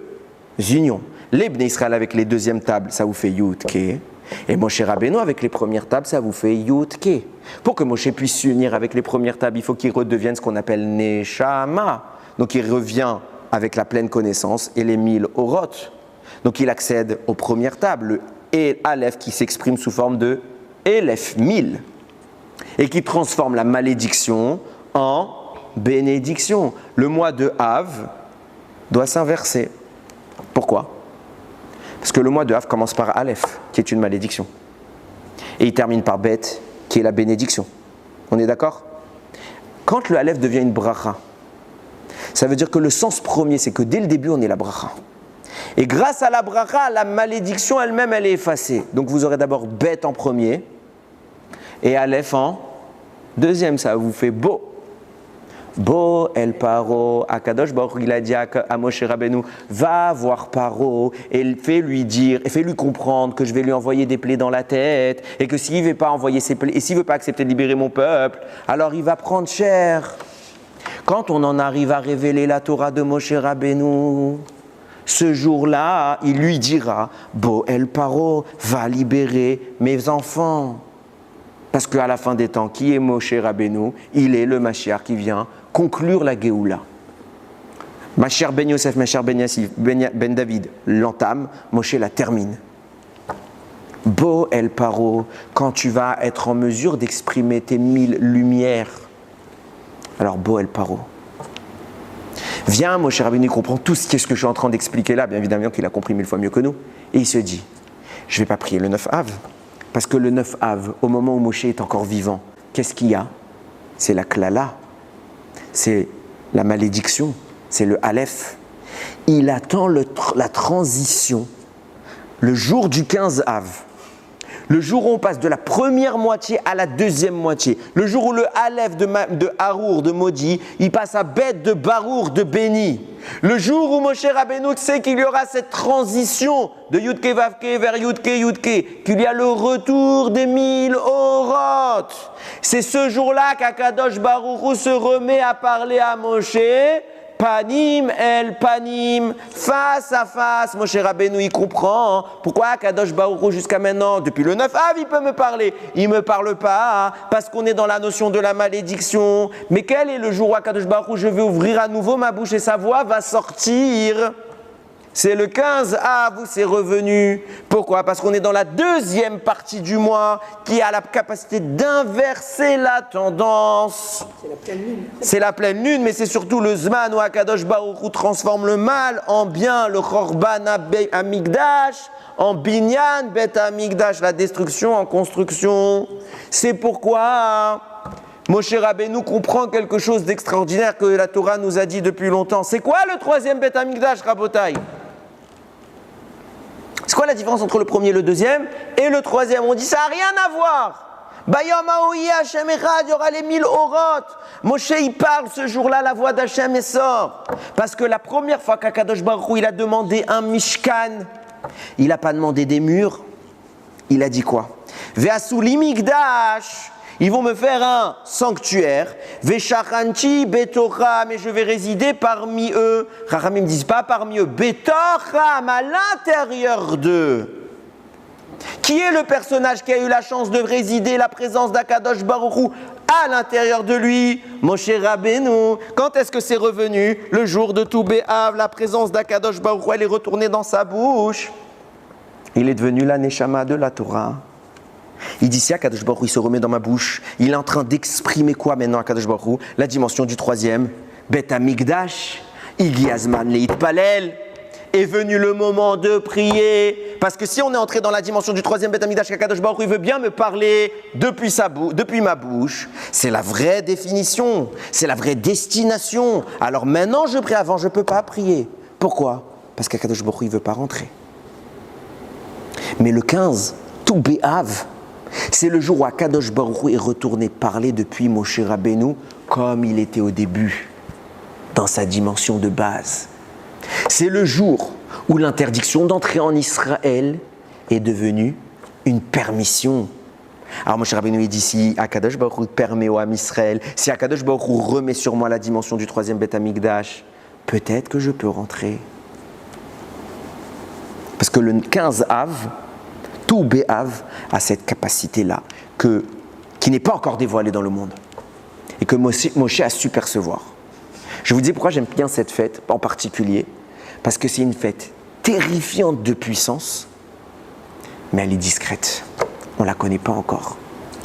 unions. Les Bnei Israël avec les 2e tables, ça vous fait Yudke. Et Moshe Rabbeinu avec les premières tables, ça vous fait Yudke. Pour que Moshe puisse s'unir avec les premières tables, il faut qu'il redevienne ce qu'on appelle Neshama. Donc il revient avec la pleine connaissance et les 1000 Orot. Donc il accède aux premières tables, le Aleph qui s'exprime sous forme de Elef, 1000, et qui transforme la malédiction en bénédiction. Le mois de Av doit s'inverser. Pourquoi? Parce que le mois de Av commence par Aleph, qui est une malédiction, et il termine par Bet, qui est la bénédiction. On est d'accord? Quand le Aleph devient une bracha, ça veut dire que le sens premier, c'est que dès le début, on est la bracha. Et grâce à la bracha, la malédiction elle-même, elle est effacée. Donc vous aurez d'abord Bet en premier et Aleph en deuxième. Ça vous fait Bo. Bo el Paro. Akadosh Baruch il a dit à Moshe Rabbeinu, va voir Paro et fais-lui comprendre que je vais lui envoyer des plaies dans la tête et que s'il ne veut pas envoyer ses plaies et s'il ne veut pas accepter de libérer mon peuple, alors il va prendre cher. Quand on en arrive à révéler la Torah de Moshe Rabbeinu, ce jour-là, il lui dira « Bo el Paro, va libérer mes enfants ». Parce qu'à la fin des temps, qui est Moshe Rabbeinu? Il est le Mashiach qui vient conclure la Géoula. Mashiach ben Yosef, Mashiach ben Yassif, ben David l'entame, Moshe la termine. Bo el Paro, quand tu vas être en mesure d'exprimer tes 1000 lumières, alors Bo el Paro. Viens, Moshe Rabbeinu comprend tout ce que je suis en train d'expliquer là, bien évidemment qu'il a compris 1000 fois mieux que nous. Et il se dit, je ne vais pas prier le 9 Av, Parce que le 9 Av, au moment où Moshe est encore vivant, qu'est-ce qu'il y a? C'est la klala, c'est la malédiction, c'est le Aleph. Il attend la transition, le jour du 15 Av. Le jour où on passe de la première moitié à la deuxième moitié. Le jour où le Aleph de Harour, de maudit, il passe à Bet de Barour, de béni. Le jour où Moshe Rabbeinu sait qu'il y aura cette transition de Yudke Vavke vers Yudke Yudke, qu'il y a le retour des 1000 Orot. C'est ce jour-là qu'Akadosh Baruch Hu se remet à parler à Moshe. Panim el panim, face à face. Moshe Rabbeinu, il comprend pourquoi Kadosh Baruch Hu jusqu'à maintenant, depuis le 9 Av, il peut me parler. Il ne me parle pas parce qu'on est dans la notion de la malédiction. Mais quel est le jour où Kadosh Baruch Hu, je vais ouvrir à nouveau ma bouche et sa voix va sortir? C'est le 15 Av où c'est revenu. Pourquoi? Parce qu'on est dans la deuxième partie du mois qui a la capacité d'inverser la tendance. C'est la pleine lune. C'est la pleine lune, mais c'est surtout le Zman où Akadosh Baruch Hu transforme le mal en bien, le Chorban Amigdash en Binyan Bet Amigdash, la destruction en construction. C'est pourquoi Moshe Rabbeinu comprend quelque chose d'extraordinaire que la Torah nous a dit depuis longtemps. C'est quoi le troisième Bet Amigdash, Rabotai? C'est quoi la différence entre le premier et le deuxième et le troisième? On dit ça n'a rien à voir. Bayom Haohi Hashem Echad, il y aura les 1000 Orot. Moshe il parle ce jour-là, la voix d'Hachem sort. Parce que la première fois qu'Akadosh Baruch Hu il a demandé un Mishkan, il n'a pas demandé des murs, il a dit quoi? Ve'asuli Migdash. Ils vont me faire un sanctuaire. Veshachanti betocham, et je vais résider parmi eux. Chachamim ne disent pas parmi eux. Betocham, à l'intérieur d'eux. Qui est le personnage qui a eu la chance de résider la présence d'Akadosh Baruch Hu à l'intérieur de lui? Moshe Rabbeinu. Quand est-ce que c'est revenu? Le jour de Tou B'Av, la présence d'Akadosh Baruch Hu, elle est retournée dans sa bouche. Il est devenu la Neshama de la Torah. Il dit si Akadosh Baruch Hu il se remet dans ma bouche, il est en train d'exprimer quoi maintenant Akadosh Baruch Hu? La dimension du troisième, Bet Amigdash, Igiazman Leitpalel, est venu le moment de prier. Parce que si on est entré dans la dimension du troisième Bet Amigdash, Akadosh Baruch Hu il veut bien me parler depuis ma bouche, c'est la vraie définition, c'est la vraie destination. Alors maintenant je prie, avant je ne peux pas prier. Pourquoi? Parce qu'Akadosh Baruch Hu il ne veut pas rentrer. Mais le 15, Tou B'Av, c'est le jour où Akadosh Baruch Hu est retourné parler depuis Moshe Rabbeinu comme il était au début, dans sa dimension de base. C'est le jour où l'interdiction d'entrer en Israël est devenue une permission. Alors Moshe Rabbeinu il dit si Akadosh Baruch Hu permet au Ham Israël, si Akadosh Baruch Hu remet sur moi la dimension du troisième Bet Amigdash, peut-être que je peux rentrer. Parce que le 15 Av, Tou B'Av a cette capacité-là qui n'est pas encore dévoilée dans le monde et que Moshe a su percevoir. Je vous dis pourquoi j'aime bien cette fête en particulier, parce que c'est une fête terrifiante de puissance, mais elle est discrète. On ne la connaît pas encore.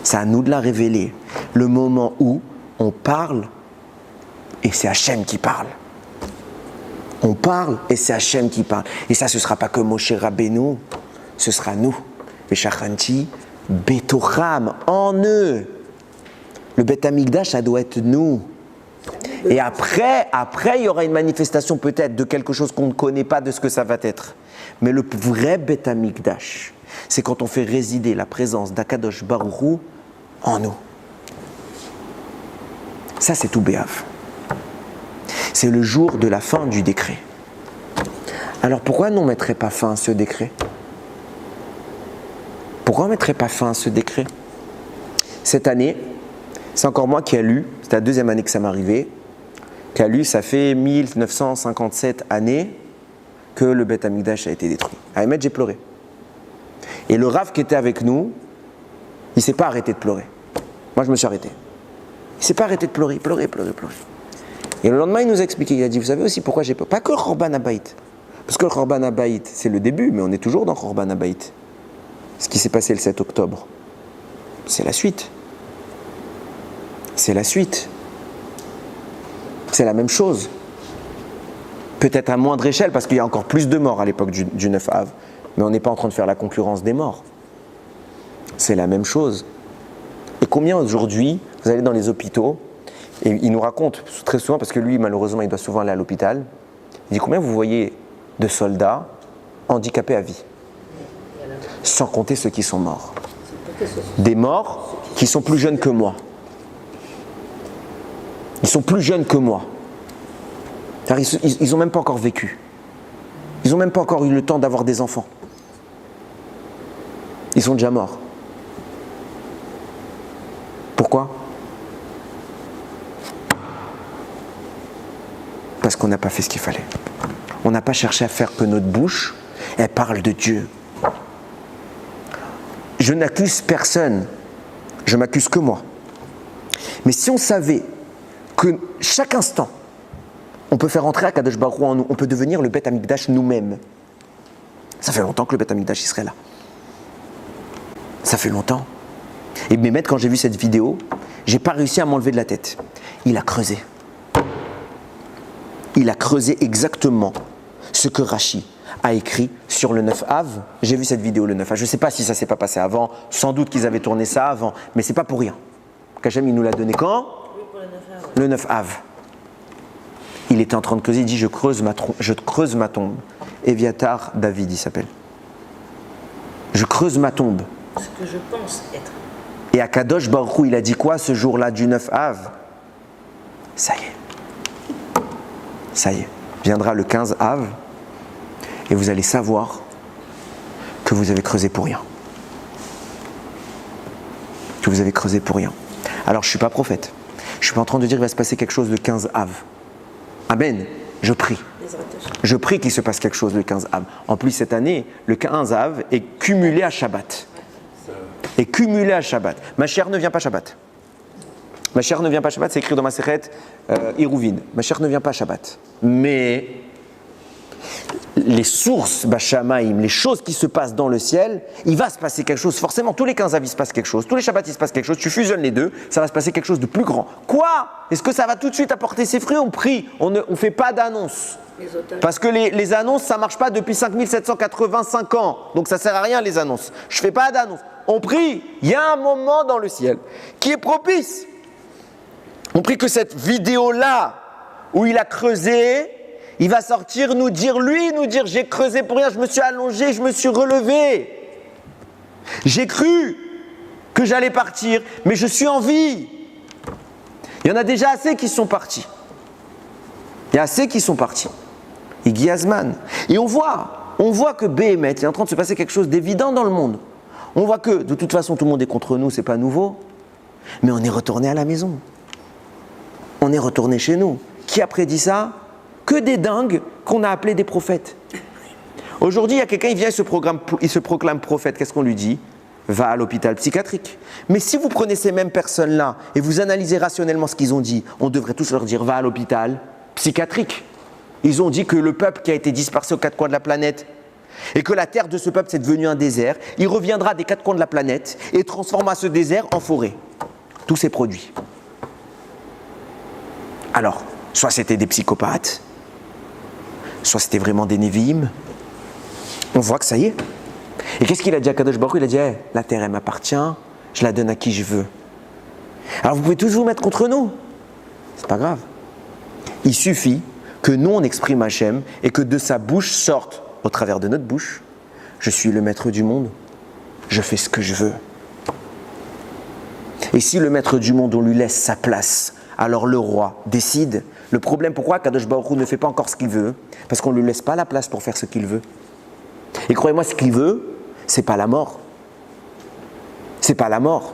C'est à nous de la révéler. Le moment où on parle et c'est Hachem qui parle. On parle et c'est Hachem qui parle. Et ça, ce ne sera pas que Moshe Rabbeinu, ce sera nous. Veshachanti betocham, en eux. Le Bet Amigdash, ça doit être nous. Et après, il y aura une manifestation peut-être de quelque chose qu'on ne connaît pas de ce que ça va être. Mais le vrai Bet Amigdash, c'est quand on fait résider la présence d'Akadosh Baruch Hu en nous. Ça, c'est Tou B'Av. C'est le jour de la fin du décret. Alors pourquoi on ne mettrait pas fin à ce décret? Pourquoi on ne mettrait pas fin à ce décret? Cette année, c'est encore moi qui ai lu, c'est la deuxième année que ça m'est arrivé, qui a lu, ça fait 1957 années que le Bet Amigdash a été détruit. À Emet, j'ai pleuré. Et le Rav qui était avec nous, il ne s'est pas arrêté de pleurer. Moi, je me suis arrêté. Il ne s'est pas arrêté de pleurer, pleurer. Et le lendemain, il nous a expliqué, il a dit, vous savez aussi pourquoi j'ai peur? Pas que le Chorban Habayit. Parce que le Chorban Habayit, c'est le début, mais on est toujours dans le Chorban Habayit. Ce qui s'est passé le 7 octobre, c'est la suite. C'est la suite. C'est la même chose. Peut-être à moindre échelle, parce qu'il y a encore plus de morts à l'époque du 9 Av. Mais on n'est pas en train de faire la concurrence des morts. c'est la même chose. Et combien aujourd'hui, vous allez dans les hôpitaux, et il nous raconte très souvent, parce que lui, malheureusement, il doit souvent aller à l'hôpital, il dit combien vous voyez de soldats handicapés à vie, sans compter ceux qui sont morts. Des morts qui sont plus jeunes que moi. Ils sont plus jeunes que moi. Ils n'ont même pas encore vécu. Ils n'ont même pas encore eu le temps d'avoir des enfants. Ils sont déjà morts. Pourquoi ? Parce qu'on n'a pas fait ce qu'il fallait. On n'a pas cherché à faire que notre bouche, elle parle de Dieu. Je n'accuse personne, je m'accuse que moi. Mais si on savait que chaque instant, on peut faire entrer Akadosh Baruch Hu en nous, on peut devenir le Beth Amikdash nous-mêmes. Ça fait longtemps que le Beth Amikdash il serait là. Ça fait longtemps. Et Mehmet, quand j'ai vu cette vidéo, j'ai pas réussi à m'enlever de la tête. Il a creusé. Il a creusé exactement ce que Rashi a écrit sur le 9 Av. J'ai vu cette vidéo le 9 Av. Je ne sais pas si ça s'est pas passé avant. Sans doute qu'ils avaient tourné ça avant. Mais c'est pas pour rien. Kachem, il nous l'a donné quand ? Oui, pour le 9 Av. Le 9 Av. Il était en train de creuser. Il dit je creuse ma tombe. Eviatar David, il s'appelle. Je creuse ma tombe. Ce que je pense être. Et à Kadosh Baruch Hu, il a dit quoi ce jour-là du 9 Av ? Ça y est. Ça y est. Viendra le 15 Av et vous allez savoir que vous avez creusé pour rien. Que vous avez creusé pour rien. Alors je ne suis pas prophète. Je ne suis pas en train de dire qu'il va se passer quelque chose le 15 Av. Amen. Je prie. Je prie qu'il se passe quelque chose le 15 Av. En plus, cette année, le 15 Av est cumulé à Shabbat. Est cumulé à Shabbat. Ma chère ne vient pas Shabbat. Ma chère ne vient pas Shabbat, c'est écrit dans ma Sechet Iruvin. Ma chère ne vient pas Shabbat. Mais les sources Bashamaim, les choses qui se passent dans le ciel, il va se passer quelque chose. Forcément, tous les 15 Av, il se passe quelque chose. Tous les Shabbats, il se passe quelque chose. Tu fusionnes les deux, ça va se passer quelque chose de plus grand. Quoi ? Est-ce que ça va tout de suite apporter ses fruits ? On prie, on ne fait pas d'annonce. Parce que les annonces, ça ne marche pas depuis 5785 ans. Donc ça ne sert à rien les annonces. Je ne fais pas d'annonce. On prie. Il y a un moment dans le ciel qui est propice. On prie que cette vidéo-là, où il a creusé, il va sortir nous dire j'ai creusé pour rien, je me suis allongé, je me suis relevé. J'ai cru que j'allais partir, mais je suis en vie. Il y en a déjà assez qui sont partis. Il y a assez qui sont partis. Et Guiazman. Et on voit que Béhémet, il est en train de se passer quelque chose d'évident dans le monde. On voit que, de toute façon, tout le monde est contre nous, c'est pas nouveau. Mais on est retourné à la maison. On est retourné chez nous. Qui a prédit ça ? Que des dingues qu'on a appelés des prophètes. Aujourd'hui, il y a quelqu'un, il vient, il se proclame prophète. Qu'est-ce qu'on lui dit ? Va à l'hôpital psychiatrique. Mais si vous prenez ces mêmes personnes-là et vous analysez rationnellement ce qu'ils ont dit, on devrait tous leur dire va à l'hôpital psychiatrique. Ils ont dit que le peuple qui a été dispersé aux quatre coins de la planète et que la terre de ce peuple c'est devenu un désert, il reviendra des quatre coins de la planète et transformera ce désert en forêt. Tous ces produits. Alors, soit c'était des psychopathes, soit c'était vraiment des Névi'im. On voit que ça y est. Et qu'est-ce qu'il a dit à Kadosh Baruch Hu ? Il a dit la terre elle m'appartient, je la donne à qui je veux. Alors vous pouvez tous vous mettre contre nous. C'est pas grave. Il suffit que nous on exprime Hachem et que de sa bouche sorte, au travers de notre bouche, je suis le maître du monde, je fais ce que je veux. Et si le maître du monde on lui laisse sa place, alors le roi décide. Le problème, pourquoi Kadosh Baruch Hu ne fait pas encore ce qu'il veut ? Parce qu'on ne lui laisse pas la place pour faire ce qu'il veut. Et croyez-moi, ce qu'il veut, c'est pas la mort. C'est pas la mort.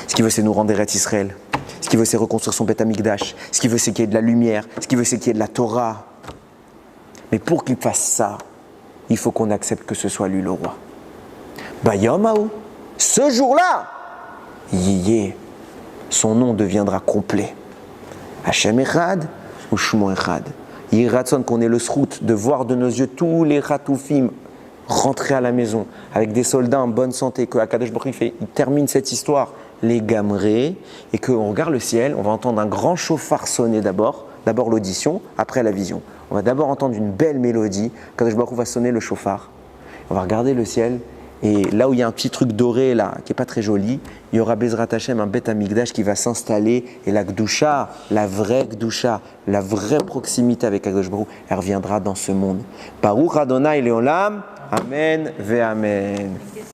Ce qu'il veut, c'est nous rendre Eretz Israël. Ce qu'il veut, c'est reconstruire son Beth Amikdash. Ce qu'il veut, c'est qu'il y ait de la lumière. Ce qu'il veut, c'est qu'il y ait de la Torah. Mais pour qu'il fasse ça, il faut qu'on accepte que ce soit lui le roi. Bayom Haou, ce jour-là, Yiyé, son nom deviendra complet. Hachem Echad ou Shmo Echad. Yiratson, qu'on ait le srout de voir de nos yeux tous les Ratoufim rentrer à la maison avec des soldats en bonne santé, que Akadosh Baruch Hu il termine cette histoire, les Gamré, et qu'on regarde le ciel, on va entendre un grand chauffard sonner d'abord l'audition, après la vision. On va d'abord entendre une belle mélodie, Akadosh Baruch Hu va sonner le chauffard, on va regarder le ciel, Et là où il y a un petit truc doré là, qui n'est pas très joli, il y aura Bezrat Hashem, un Beth Amikdash qui va s'installer. Et la Gdusha, la vraie Gdusha, la vraie proximité avec Akadosh Baruch Hu, elle reviendra dans ce monde. Baruch Adonai Leolam, Amen ve Amen.